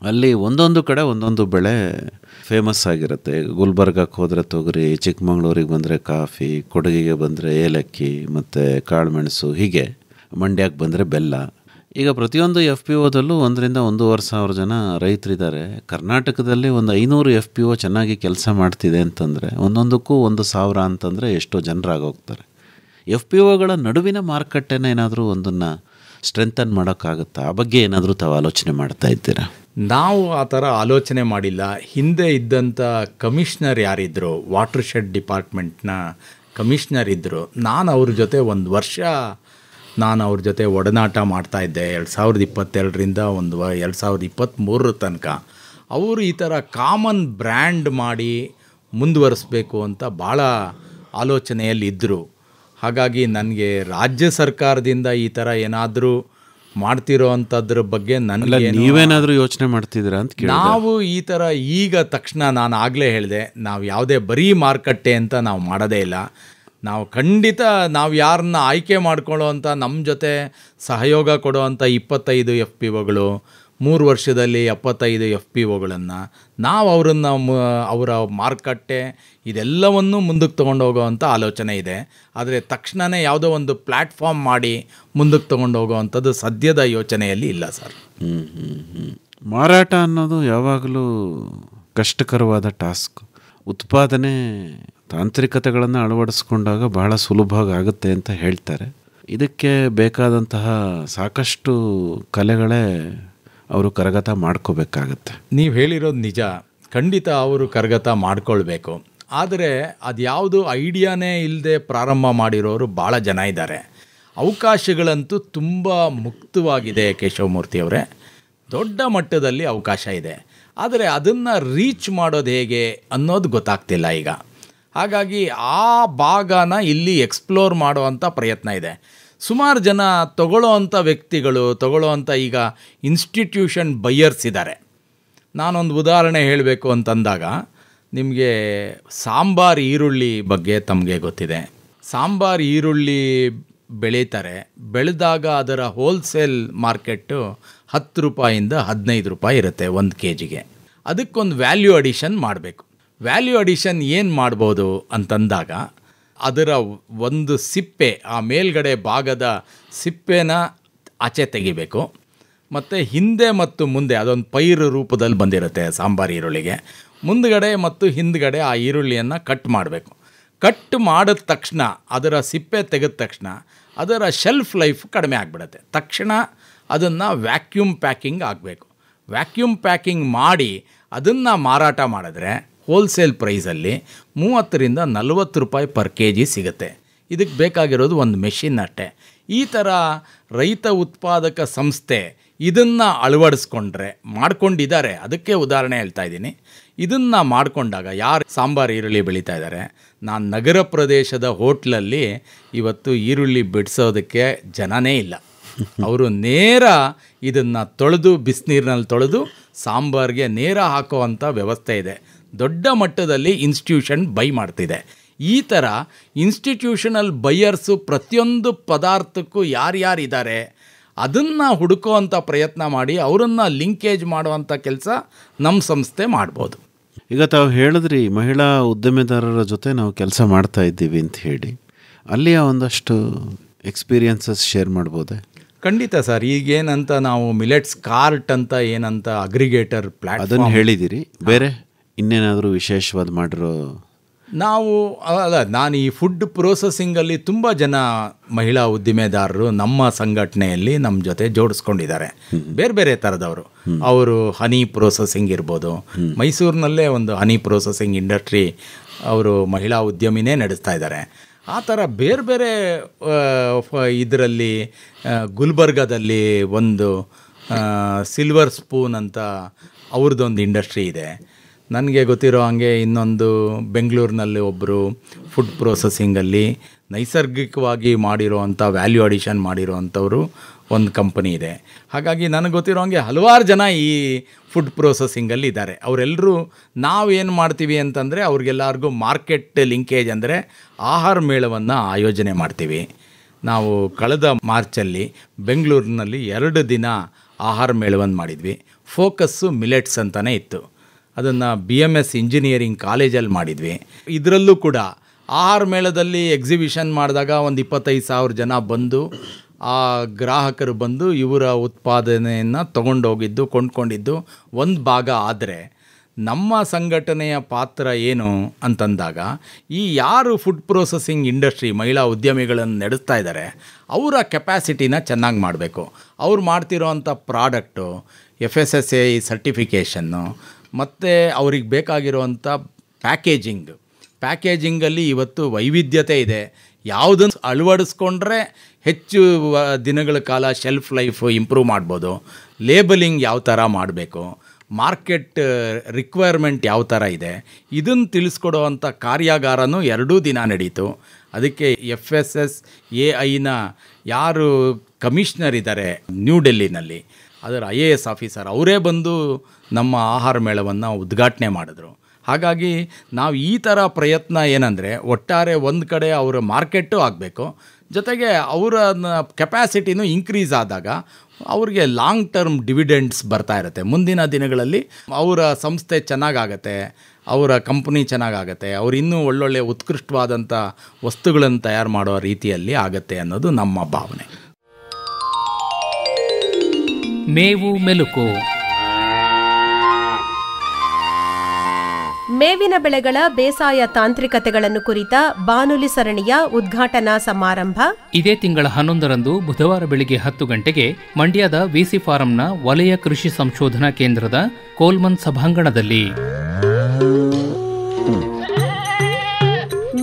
ಅಲ್ಲಿ ಒಂದೊಂದು ಕಡೆ ಒಂದೊಂದು ಬೆಳೆ ಫೇಮಸ್ ಆಗಿರುತ್ತೆ. ಗುಲ್ಬರ್ಗಕ್ಕೆ ಹೋದರೆ ತೊಗರಿ, ಚಿಕ್ಕಮಂಗ್ಳೂರಿಗೆ ಬಂದರೆ ಕಾಫಿ, ಕೊಡಗಿಗೆ ಬಂದರೆ ಏಲಕ್ಕಿ ಮತ್ತು ಕಾಳುಮೆಣಸು, ಹೀಗೆ ಮಂಡ್ಯಕ್ಕೆ ಬಂದರೆ ಬೆಲ್ಲ. ಈಗ ಪ್ರತಿಯೊಂದು FPOದಲ್ಲೂ 1,000 to 1,500 ಜನ ರೈತರಿದ್ದಾರೆ. ಕರ್ನಾಟಕದಲ್ಲಿ ಒಂದು 500 FPO ಚೆನ್ನಾಗಿ ಕೆಲಸ ಮಾಡ್ತಿದೆ ಅಂತಂದರೆ ಒಂದೊಂದಕ್ಕೂ 1,000 ಅಂತಂದರೆ ಎಷ್ಟೋ ಜನರಾಗೋಗ್ತಾರೆ. FPOಗಳ ನಡುವಿನ ಮಾರುಕಟ್ಟೆನ ಏನಾದರೂ ಒಂದನ್ನು ಸ್ಟ್ರೆಂಥನ್ ಮಾಡೋಕ್ಕಾಗುತ್ತಾ? ಆ ಬಗ್ಗೆ ಏನಾದರೂ ತಾವು ಆಲೋಚನೆ ಮಾಡ್ತಾ ಇದ್ದೀರಾ? ನಾವು ಆ ಥರ ಆಲೋಚನೆ ಮಾಡಿಲ್ಲ. ಹಿಂದೆ ಇದ್ದಂಥ ಕಮಿಷ್ನರ್ ಯಾರಿದ್ದರು, ವಾಟರ್ ಶೆಡ್ ಡಿಪಾರ್ಟ್ಮೆಂಟ್ನ ಕಮಿಷ್ನರ್ ಇದ್ದರು. ನಾನು ಅವ್ರ ಜೊತೆ ಒಂದು ವರ್ಷ ಅವ್ರ ಜೊತೆ ಒಡನಾಟ ಮಾಡ್ತಾಯಿದ್ದೆ 2022ರಿಂದ 2023 ತನಕ. ಅವರು ಈ ಥರ ಕಾಮನ್ ಬ್ರ್ಯಾಂಡ್ ಮಾಡಿ ಮುಂದುವರಿಸ್ಬೇಕು ಅಂತ ಭಾಳ ಆಲೋಚನೆಯಲ್ಲಿ ಇದ್ದರು. ಹಾಗಾಗಿ ನನಗೆ ರಾಜ್ಯ ಸರ್ಕಾರದಿಂದ ಈ ಥರ ಏನಾದರೂ ಮಾಡ್ತಿರೋ ಅಂಥದ್ರ ಬಗ್ಗೆ ನನಗೆ ನೀವೇನಾದರೂ ಯೋಚನೆ ಮಾಡ್ತಿದ್ದೀರಾ ಅಂತ ಕೇಳಿ. ನಾವು ಈ ಥರ ಈಗ ತಕ್ಷಣ ನಾನು ಆಗಲೇ ಹೇಳಿದೆ, ನಾವು ಯಾವುದೇ ಬರೀ ಮಾರುಕಟ್ಟೆ ಅಂತ ನಾವು ಮಾಡೋದೇ ಇಲ್ಲ. ನಾವು ಖಂಡಿತ ನಾವು ಯಾರನ್ನ ಆಯ್ಕೆ ಮಾಡ್ಕೊಳ್ಳೋ ಅಂಥ ನಮ್ಮ ಜೊತೆ ಸಹಯೋಗ ಕೊಡೋ ಅಂಥ 25 FPOಗಳು, 3 ವರ್ಷದಲ್ಲಿ 75 FPOಗಳನ್ನು ನಾವು ಅವರ ಮಾರುಕಟ್ಟೆ ಇದೆಲ್ಲವನ್ನೂ ಮುಂದಕ್ಕೆ ತೊಗೊಂಡು ಹೋಗೋ ಅಂಥ ಆಲೋಚನೆ ಇದೆ. ಆದರೆ ತಕ್ಷಣವೇ ಯಾವುದೋ ಒಂದು ಪ್ಲ್ಯಾಟ್ಫಾರ್ಮ್ ಮಾಡಿ ಮುಂದಕ್ಕೆ ತೊಗೊಂಡು ಹೋಗೋ ಅಂಥದ್ದು ಸದ್ಯದ ಯೋಚನೆಯಲ್ಲಿ ಇಲ್ಲ ಸರ್. ಮಾರಾಟ ಅನ್ನೋದು ಯಾವಾಗಲೂ ಕಷ್ಟಕರವಾದ ಟಾಸ್ಕ್. ಉತ್ಪಾದನೆ ತಾಂತ್ರಿಕತೆಗಳನ್ನು ಅಳವಡಿಸ್ಕೊಂಡಾಗ ಬಹಳ ಸುಲಭವಾಗಿ ಆಗುತ್ತೆ ಅಂತ ಹೇಳ್ತಾರೆ. ಇದಕ್ಕೆ ಬೇಕಾದಂತಹ ಸಾಕಷ್ಟು ಕಲೆಗಳೇ ಅವರು ಕರಗತ ಮಾಡ್ಕೋಬೇಕಾಗತ್ತೆ. ನೀವು ಹೇಳಿರೋದು ನಿಜ, ಖಂಡಿತ ಅವರು ಕರಗತ ಮಾಡ್ಕೊಳ್ಬೇಕು. ಆದರೆ ಅದ್ಯಾವುದು ಐಡಿಯಾನೇ ಇಲ್ಲದೆ ಪ್ರಾರಂಭ ಮಾಡಿರೋರು ಭಾಳ ಜನ ಇದ್ದಾರೆ. ಅವಕಾಶಗಳಂತೂ ತುಂಬ ಮುಕ್ತವಾಗಿದೆ ಕೇಶವಮೂರ್ತಿಯವರೇ, ದೊಡ್ಡ ಮಟ್ಟದಲ್ಲಿ ಅವಕಾಶ ಇದೆ. ಆದರೆ ಅದನ್ನು ರೀಚ್ ಮಾಡೋದು ಹೇಗೆ ಅನ್ನೋದು ಗೊತ್ತಾಗ್ತಿಲ್ಲ ಈಗ. ಹಾಗಾಗಿ ಆ ಭಾಗನ ಇಲ್ಲಿ ಎಕ್ಸ್ಪ್ಲೋರ್ ಮಾಡೋವಂಥ ಪ್ರಯತ್ನ ಇದೆ. ಸುಮಾರು ಜನ ತಗೊಳ್ಳೋವಂಥ ವ್ಯಕ್ತಿಗಳು, ತಗೊಳ್ಳೋವಂಥ ಈಗ ಇನ್ಸ್ಟಿಟ್ಯೂಷನ್ ಬೈಯರ್ಸ್ ಇದ್ದಾರೆ. ನಾನೊಂದು ಉದಾಹರಣೆ ಹೇಳಬೇಕು ಅಂತಂದಾಗ, ನಿಮಗೆ ಸಾಂಬಾರು ಈರುಳ್ಳಿ ಬಗ್ಗೆ ತಮಗೆ ಗೊತ್ತಿದೆ. ಸಾಂಬಾರು ಈರುಳ್ಳಿ ಬೆಳೀತಾರೆ. ಬೆಳೆದಾಗ ಅದರ ಹೋಲ್ಸೇಲ್ ಮಾರ್ಕೆಟ್ಟು 10 ರೂಪಾಯಿಂದ 15 ರೂಪಾಯಿ ಇರುತ್ತೆ 1 kgಗೆ. ಅದಕ್ಕೊಂದು ವ್ಯಾಲ್ಯೂ ಅಡಿಷನ್ ಮಾಡಬೇಕು. ವ್ಯಾಲ್ಯೂ ಅಡಿಷನ್ ಏನು ಮಾಡ್ಬೋದು ಅಂತಂದಾಗ, ಅದರ ಒಂದು ಸಿಪ್ಪೆ, ಆ ಮೇಲ್ಗಡೆ ಭಾಗದ ಸಿಪ್ಪೆನ ಆಚೆ ತೆಗಿಬೇಕು. ಮತ್ತು ಹಿಂದೆ ಮತ್ತು ಮುಂದೆ ಅದೊಂದು ಪೈರು ರೂಪದಲ್ಲಿ ಬಂದಿರುತ್ತೆ ಸಾಂಬಾರು ಈರುಳ್ಳಿಗೆ. ಮುಂದುಗಡೆ ಮತ್ತು ಹಿಂದುಗಡೆ ಆ ಈರುಳ್ಳಿಯನ್ನು ಕಟ್ ಮಾಡಬೇಕು. ಕಟ್ ಮಾಡಿದ ತಕ್ಷಣ, ಅದರ ಸಿಪ್ಪೆ ತೆಗೆದ ತಕ್ಷಣ ಅದರ ಶೆಲ್ಫ್ ಲೈಫ್ ಕಡಿಮೆ ಆಗಿಬಿಡುತ್ತೆ. ತಕ್ಷಣ ಅದನ್ನು ವ್ಯಾಕ್ಯೂಮ್ ಪ್ಯಾಕಿಂಗ್ ಆಗಬೇಕು. ವ್ಯಾಕ್ಯೂಮ್ ಪ್ಯಾಕಿಂಗ್ ಮಾಡಿ ಅದನ್ನು ಮಾರಾಟ ಮಾಡಿದ್ರೆ ಹೋಲ್ಸೇಲ್ ಪ್ರೈಸಲ್ಲಿ 30ರಿಂದ 40 ರೂಪಾಯಿ ಪರ್ kg ಸಿಗುತ್ತೆ. ಇದಕ್ಕೆ ಬೇಕಾಗಿರೋದು ಒಂದು ಮೆಷಿನ್ ಅಷ್ಟೇ. ಈ ಥರ ರೈತ ಉತ್ಪಾದಕ ಸಂಸ್ಥೆ ಇದನ್ನು ಅಳವಡಿಸ್ಕೊಂಡ್ರೆ, ಮಾಡ್ಕೊಂಡಿದ್ದಾರೆ. ಅದಕ್ಕೆ ಉದಾಹರಣೆ ಹೇಳ್ತಾ ಇದ್ದೀನಿ. ಇದನ್ನು ಮಾಡಿಕೊಂಡಾಗ ಯಾರು ಸಾಂಬಾರು ಈರುಳ್ಳಿ ಬೆಳೀತಾ ಇದ್ದಾರೆ, ನಾನು ನಗರ ಪ್ರದೇಶದ ಹೋಟ್ಲಲ್ಲಿ ಇವತ್ತು ಈರುಳ್ಳಿ ಬಿಡಿಸೋದಕ್ಕೆ ಜನನೇ ಇಲ್ಲ. ಅವರು ನೇರ ಇದನ್ನು ತೊಳೆದು ಬಿಸಿನೀರಿನಲ್ಲಿ ತೊಳೆದು ಸಾಂಬಾರಿಗೆ ನೇರ ಹಾಕೋವಂಥ ವ್ಯವಸ್ಥೆ ಇದೆ. ದೊಡ್ಡ ಮಟ್ಟದಲ್ಲಿ ಇನ್ಸ್ಟಿಟ್ಯೂಷನ್ ಬೈ ಮಾಡ್ತಿದೆ. ಈ ಥರ ಇನ್ಸ್ಟಿಟ್ಯೂಷನಲ್ ಬೈಯರ್ಸು ಪ್ರತಿಯೊಂದು ಪದಾರ್ಥಕ್ಕೂ ಯಾರ್ಯಾರಿದ್ದಾರೆ ಅದನ್ನು ಹುಡುಕುವಂಥ ಪ್ರಯತ್ನ ಮಾಡಿ ಅವರನ್ನು ಲಿಂಕೇಜ್ ಮಾಡುವಂಥ ಕೆಲಸ ನಮ್ಮ ಸಂಸ್ಥೆ ಮಾಡ್ಬೋದು. ಈಗ ತಾವು ಹೇಳಿದ್ರಿ ಮಹಿಳಾ ಉದ್ಯಮೆದಾರರ ಜೊತೆ ನಾವು ಕೆಲಸ ಮಾಡ್ತಾ ಇದ್ದೀವಿ ಅಂತ ಹೇಳಿ, ಅಲ್ಲಿಯ ಒಂದಷ್ಟು ಎಕ್ಸ್ಪೀರಿಯನ್ಸಸ್ ಶೇರ್ ಮಾಡ್ಬೋದೇ? ಖಂಡಿತ ಸರ್. ಈಗೇನಂತ ನಾವು ಮಿಲೆಟ್ಸ್ ಕಾರ್ಟ್ ಅಂತ ಏನಂತ ಅಗ್ರಿಗೇಟರ್ ಪ್ಲಾಟ್ಫಾರ್ಮ್ ಅದನ್ನು ಹೇಳಿದ್ದೀರಿ. ಬೇರೆ ಇನ್ನೇನಾದರೂ ವಿಶೇಷವಾದ ಮಾಡಿರೋ? ನಾನು ಈ ಫುಡ್ ಪ್ರೊಸೆಸಿಂಗಲ್ಲಿ ತುಂಬ ಜನ ಮಹಿಳಾ ಉದ್ದಿಮೆದಾರರು ನಮ್ಮ ಸಂಘಟನೆಯಲ್ಲಿ ನಮ್ಮ ಜೊತೆ ಜೋಡಿಸ್ಕೊಂಡಿದ್ದಾರೆ. ಬೇರೆ ಬೇರೆ ಥರದವರು. ಅವರು ಹನಿ ಪ್ರೊಸೆಸಿಂಗ್ ಇರ್ಬೋದು, ಮೈಸೂರಿನಲ್ಲೇ ಒಂದು ಹನಿ ಪ್ರೊಸೆಸಿಂಗ್ ಇಂಡಸ್ಟ್ರಿ ಅವರು ಮಹಿಳಾ ಉದ್ಯಮಿನೇ ನಡೆಸ್ತಾ ಇದ್ದಾರೆ. ಆ ಥರ ಬೇರೆ ಬೇರೆ ಇದರಲ್ಲಿ ಗುಲ್ಬರ್ಗದಲ್ಲಿ ಒಂದು ಸಿಲ್ವರ್ ಸ್ಪೂನ್ ಅಂತ ಅವ್ರದ್ದೊಂದು ಇಂಡಸ್ಟ್ರಿ ಇದೆ. ನನಗೆ ಗೊತ್ತಿರೋ ಹಾಗೆ ಇನ್ನೊಂದು ಬೆಂಗಳೂರಿನಲ್ಲಿ ಒಬ್ಬರು ಫುಡ್ ಪ್ರೊಸೆಸಿಂಗಲ್ಲಿ ನೈಸರ್ಗಿಕವಾಗಿ ಮಾಡಿರೋವಂಥ ವ್ಯಾಲ್ಯೂ ಅಡಿಷನ್ ಮಾಡಿರೋವಂಥವ್ರು ಒಂದು ಕಂಪನಿ ಇದೆ. ಹಾಗಾಗಿ ನನಗೆ ಗೊತ್ತಿರೋ ಹಾಗೆ ಹಲವಾರು ಜನ ಈ ಫುಡ್ ಪ್ರೊಸೆಸಿಂಗಲ್ಲಿ ಇದ್ದಾರೆ. ಅವರೆಲ್ಲರೂ ನಾವೇನು ಮಾಡ್ತೀವಿ ಅಂತಂದರೆ ಅವ್ರಿಗೆಲ್ಲರಿಗೂ ಮಾರ್ಕೆಟ್ ಲಿಂಕೇಜ್ ಅಂದರೆ ಆಹಾರ ಮೇಳವನ್ನು ಆಯೋಜನೆ ಮಾಡ್ತೀವಿ. ನಾವು ಕಳೆದ ಮಾರ್ಚಲ್ಲಿ ಬೆಂಗಳೂರಿನಲ್ಲಿ 2 ದಿನ ಆಹಾರ ಮೇಳವನ್ನು ಮಾಡಿದ್ವಿ. ಫೋಕಸ್ಸು ಮಿಲೆಟ್ಸ್ ಅಂತಲೇ ಇತ್ತು. ಅದನ್ನು BMS ಇಂಜಿನಿಯರಿಂಗ್ ಕಾಲೇಜಲ್ಲಿ ಮಾಡಿದ್ವಿ. ಇದರಲ್ಲೂ ಕೂಡ ಆಹಾರ ಮೇಳದಲ್ಲಿ ಎಕ್ಸಿಬಿಷನ್ ಮಾಡಿದಾಗ ಒಂದು 25,000 ಜನ ಬಂದು, ಆ ಗ್ರಾಹಕರು ಬಂದು ಇವರ ಉತ್ಪಾದನೆಯನ್ನು ತೊಗೊಂಡೋಗಿದ್ದು ಕೊಂಡ್ಕೊಂಡಿದ್ದು ಒಂದು ಭಾಗ. ಆದರೆ ನಮ್ಮ ಸಂಘಟನೆಯ ಪಾತ್ರ ಏನು ಅಂತಂದಾಗ ಈ ಯಾರು ಫುಡ್ ಪ್ರೊಸೆಸಿಂಗ್ ಇಂಡಸ್ಟ್ರಿ ಮಹಿಳಾ ಉದ್ಯಮಿಗಳನ್ನು ನಡೆಸ್ತಾ ಇದ್ದಾರೆ ಅವರ ಕೆಪ್ಯಾಸಿಟಿನ ಚೆನ್ನಾಗಿ ಮಾಡಬೇಕು. ಅವ್ರು ಮಾಡ್ತಿರೋವಂಥ ಪ್ರಾಡಕ್ಟು FSSAI ಸರ್ಟಿಫಿಕೇಷನ್ನು ಮತ್ತು ಅವ್ರಿಗೆ ಬೇಕಾಗಿರುವಂಥ ಪ್ಯಾಕೇಜಿಂಗಲ್ಲಿ ಇವತ್ತು ವೈವಿಧ್ಯತೆ ಇದೆ. ಯಾವುದನ್ನು ಅಳವಡಿಸ್ಕೊಂಡ್ರೆ ಹೆಚ್ಚು ದಿನಗಳ ಕಾಲ ಶೆಲ್ಫ್ ಲೈಫ್ ಇಂಪ್ರೂವ್ ಮಾಡ್ಬೋದು, ಲೇಬಲಿಂಗ್ ಯಾವ ಥರ ಮಾಡಬೇಕು, ಮಾರ್ಕೆಟ್ ರಿಕ್ವೈರ್ಮೆಂಟ್ ಯಾವ ಥರ ಇದೆ, ಇದನ್ನು ತಿಳಿಸ್ಕೊಡುವಂಥ ಕಾರ್ಯಾಗಾರನೂ 2 ದಿನ ನಡೀತು. ಅದಕ್ಕೆ FSSAIನ ಯಾರು ಕಮಿಷನರ್ ಇದ್ದಾರೆ ನ್ಯೂ ಡೆಲ್ಲಿನಲ್ಲಿ, ಅದರ IAS ಆಫೀಸರ್ ಅವರೇ ಬಂದು ನಮ್ಮ ಆಹಾರ ಮೇಳವನ್ನು ಉದ್ಘಾಟನೆ ಮಾಡಿದ್ರು. ಹಾಗಾಗಿ ನಾವು ಈ ಥರ ಪ್ರಯತ್ನ ಏನಂದರೆ ಒಟ್ಟಾರೆ ಒಂದು ಕಡೆ ಅವರ ಮಾರ್ಕೆಟು ಆಗಬೇಕು, ಜೊತೆಗೆ ಅವರ ಕೆಪ್ಯಾಸಿಟಿನೂ ಇನ್ಕ್ರೀಸ್ ಆದಾಗ ಅವ್ರಿಗೆ ಲಾಂಗ್ ಟರ್ಮ್ ಡಿವಿಡೆಂಡ್ಸ್ ಬರ್ತಾ ಇರುತ್ತೆ. ಮುಂದಿನ ದಿನಗಳಲ್ಲಿ ಅವರ ಸಂಸ್ಥೆ ಚೆನ್ನಾಗಾಗತ್ತೆ, ಅವರ ಕಂಪ್ನಿ ಚೆನ್ನಾಗಾಗತ್ತೆ, ಅವ್ರು ಇನ್ನೂ ಒಳ್ಳೊಳ್ಳೆ ಉತ್ಕೃಷ್ಟವಾದಂಥ ವಸ್ತುಗಳನ್ನು ತಯಾರು ಮಾಡೋ ರೀತಿಯಲ್ಲಿ ಆಗತ್ತೆ ಅನ್ನೋದು ನಮ್ಮ ಭಾವನೆ. ಮೇವು ಮೆಲುಕು. ಮೇವಿನ ಬೆಳೆಗಳ ಬೇಸಾಯ ತಾಂತ್ರಿಕತೆಗಳನ್ನು ಕುರಿತ ಬಾನುಲಿ ಸರಣಿಯ ಉದ್ಘಾಟನಾ ಸಮಾರಂಭ ಇದೇ ತಿಂಗಳ 11ರಂದು ಬುಧವಾರ ಬೆಳಿಗ್ಗೆ 10 ಗಂಟೆಗೆ ಮಂಡ್ಯದ ವಿಸಿ ಫಾರಂನ ವಲಯ ಕೃಷಿ ಸಂಶೋಧನಾ ಕೇಂದ್ರದ ಕೋಲ್ಮನ್ ಸಭಾಂಗಣದಲ್ಲಿ.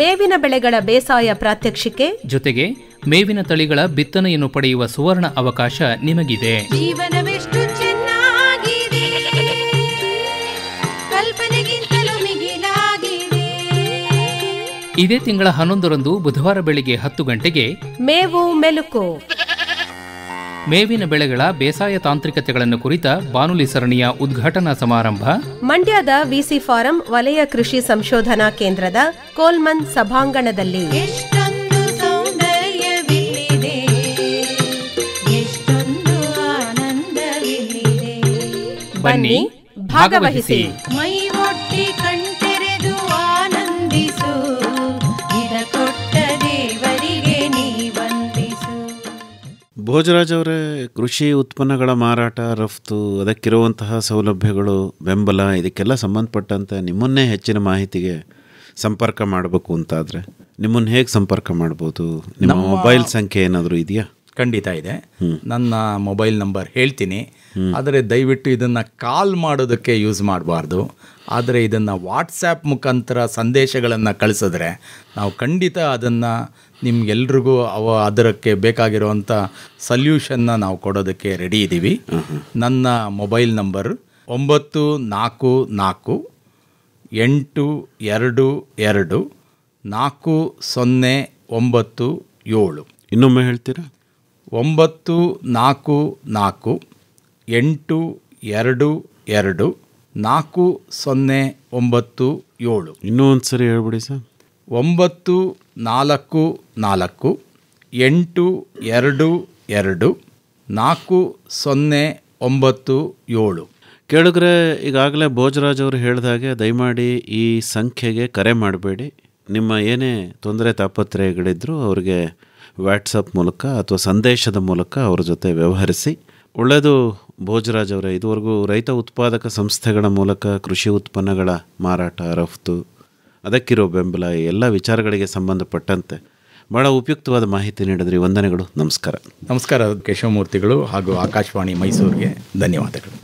ಮೇವಿನ ಬೆಳೆಗಳ ಬೇಸಾಯ ಪ್ರಾತ್ಯಕ್ಷಿಕೆ ಜೊತೆಗೆ ಮೇವಿನ ತಳಿಗಳ ಬಿತ್ತನೆಯನ್ನು ಪಡೆಯುವ ಸುವರ್ಣ ಅವಕಾಶ ನಿಮಗಿದೆ. ಜೀವನವೆಷ್ಟು ಚೆನ್ನಾಗಿದೆ, ಕಲ್ಪನೆಗಿಂತಲೂ ಮಿಗಿಲಾಗಿದೆ. ಇದೇ ತಿಂಗಳ 11ರಂದು ಬುಧವಾರ ಬೆಳಿಗ್ಗೆ 10 ಗಂಟೆಗೆ ಮೇವು ಮೆಲುಕು. ಮೇವಿನ ಬೆಳೆಗಳ ಬೇಸಾಯ ತಾಂತ್ರಿಕತೆಗಳನ್ನು ಕುರಿತ ಬಾನುಲಿ ಸರಣಿಯ ಉದ್ಘಾಟನಾ ಸಮಾರಂಭ ಮಂಡ್ಯದ ವಿಸಿ ಫಾರಂ ವಲಯ ಕೃಷಿ ಸಂಶೋಧನಾ ಕೇಂದ್ರದ ಕೋಲ್ಮನ್ ಸಭಾಂಗಣದಲ್ಲಿ. ಎಷ್ಟೊಂದು ಸೌಂದರ್ಯವಿಲ್ಲಿದೆ, ಎಷ್ಟೊಂದು ಆನಂದವಿಲ್ಲಿದೆ. ಬನ್ನಿ, ಭಾಗವಹಿಸಿ. ಮೈ ಒಟ್ಟಿ ಕಣ್ತೆರೆದು ಆನಂದಿಸು, ಇದ ಕೊಟ್ಟ ದೇವರಿಗೆ ನೀ ವಂದಿಸು. ಭೋಜರಾಜ್ ಅವರೇ, ಕೃಷಿ ಉತ್ಪನ್ನಗಳ ಮಾರಾಟ, ರಫ್ತು, ಅದಕ್ಕಿರುವಂತಹ ಸೌಲಭ್ಯಗಳು, ಬೆಂಬಲ, ಇದಕ್ಕೆಲ್ಲ ಸಂಬಂಧಪಟ್ಟಂತೆ ನಿಮ್ಮನ್ನೇ ಹೆಚ್ಚಿನ ಮಾಹಿತಿಗೆ ಸಂಪರ್ಕ ಮಾಡಬೇಕು ಅಂತಾದರೆ ನಿಮ್ಮನ್ನು ಹೇಗೆ ಸಂಪರ್ಕ ಮಾಡ್ಬೋದು? ನಿಮ್ಮ ಮೊಬೈಲ್ ಸಂಖ್ಯೆ ಏನಾದರೂ ಇದೆಯಾ? ಖಂಡಿತ ಇದೆ. ನನ್ನ ಮೊಬೈಲ್ ನಂಬರ್ ಹೇಳ್ತೀನಿ, ಆದರೆ ದಯವಿಟ್ಟು ಇದನ್ನು ಕಾಲ್ ಮಾಡೋದಕ್ಕೆ ಯೂಸ್ ಮಾಡಬಾರ್ದು. ಆದರೆ ಇದನ್ನು ವಾಟ್ಸ್ಯಾಪ್ ಮುಖಾಂತರ ಸಂದೇಶಗಳನ್ನು ಕಳಿಸಿದ್ರೆ ನಾವು ಖಂಡಿತ ಅದನ್ನು ನಿಮ್ಗೆಲ್ರಿಗೂ ಅದಕ್ಕೆ ಬೇಕಾಗಿರುವಂಥ ಸಲ್ಯೂಷನ್ನ ನಾವು ಕೊಡೋದಕ್ಕೆ ರೆಡಿ ಇದ್ದೀವಿ. ನನ್ನ ಮೊಬೈಲ್ ನಂಬರ್ 944-822-4097. ಇನ್ನೊಮ್ಮೆ ಹೇಳ್ತೀರಾ? 944-822-4097. ಇನ್ನೂ ಒಂದು ಸರಿ ಹೇಳ್ಬಿಡಿ ಸರ್. 944-822-4097. ಕೇಳಿದ್ರೆ ಈಗಾಗಲೇ ಭೋಜರಾಜ್ ಅವರು ಹೇಳಿದಾಗೆ ದಯಮಾಡಿ ಈ ಸಂಖ್ಯೆಗೆ ಕರೆ ಮಾಡಬೇಡಿ. ನಿಮ್ಮ ಏನೇ ತೊಂದರೆ ತಾಪತ್ರಯಗಳಿದ್ದರೂ ಅವ್ರಿಗೆ ವಾಟ್ಸಪ್ ಮೂಲಕ ಅಥವಾ ಸಂದೇಶದ ಮೂಲಕ ಅವ್ರ ಜೊತೆ ವ್ಯವಹರಿಸಿ. ಒಳ್ಳೆಯದು ಭೋಜರಾಜ್ ಅವರೇ, ಇದುವರೆಗೂ ರೈತ ಉತ್ಪಾದಕ ಸಂಸ್ಥೆಗಳ ಮೂಲಕ ಕೃಷಿ ಉತ್ಪನ್ನಗಳ ಮಾರಾಟ, ರಫ್ತು, ಅದಕ್ಕಿರೋ ಬೆಂಬಲ, ಈ ಎಲ್ಲ ವಿಚಾರಗಳಿಗೆ ಸಂಬಂಧಪಟ್ಟಂತೆ ಭಾಳ ಉಪಯುಕ್ತವಾದ ಮಾಹಿತಿ ನೀಡಿದ್ರಿ. ವಂದನೆಗಳು. ನಮಸ್ಕಾರ. ನಮಸ್ಕಾರ ಕೇಶವಮೂರ್ತಿಗಳು ಹಾಗೂ ಆಕಾಶವಾಣಿ ಮೈಸೂರಿಗೆ ಧನ್ಯವಾದಗಳು.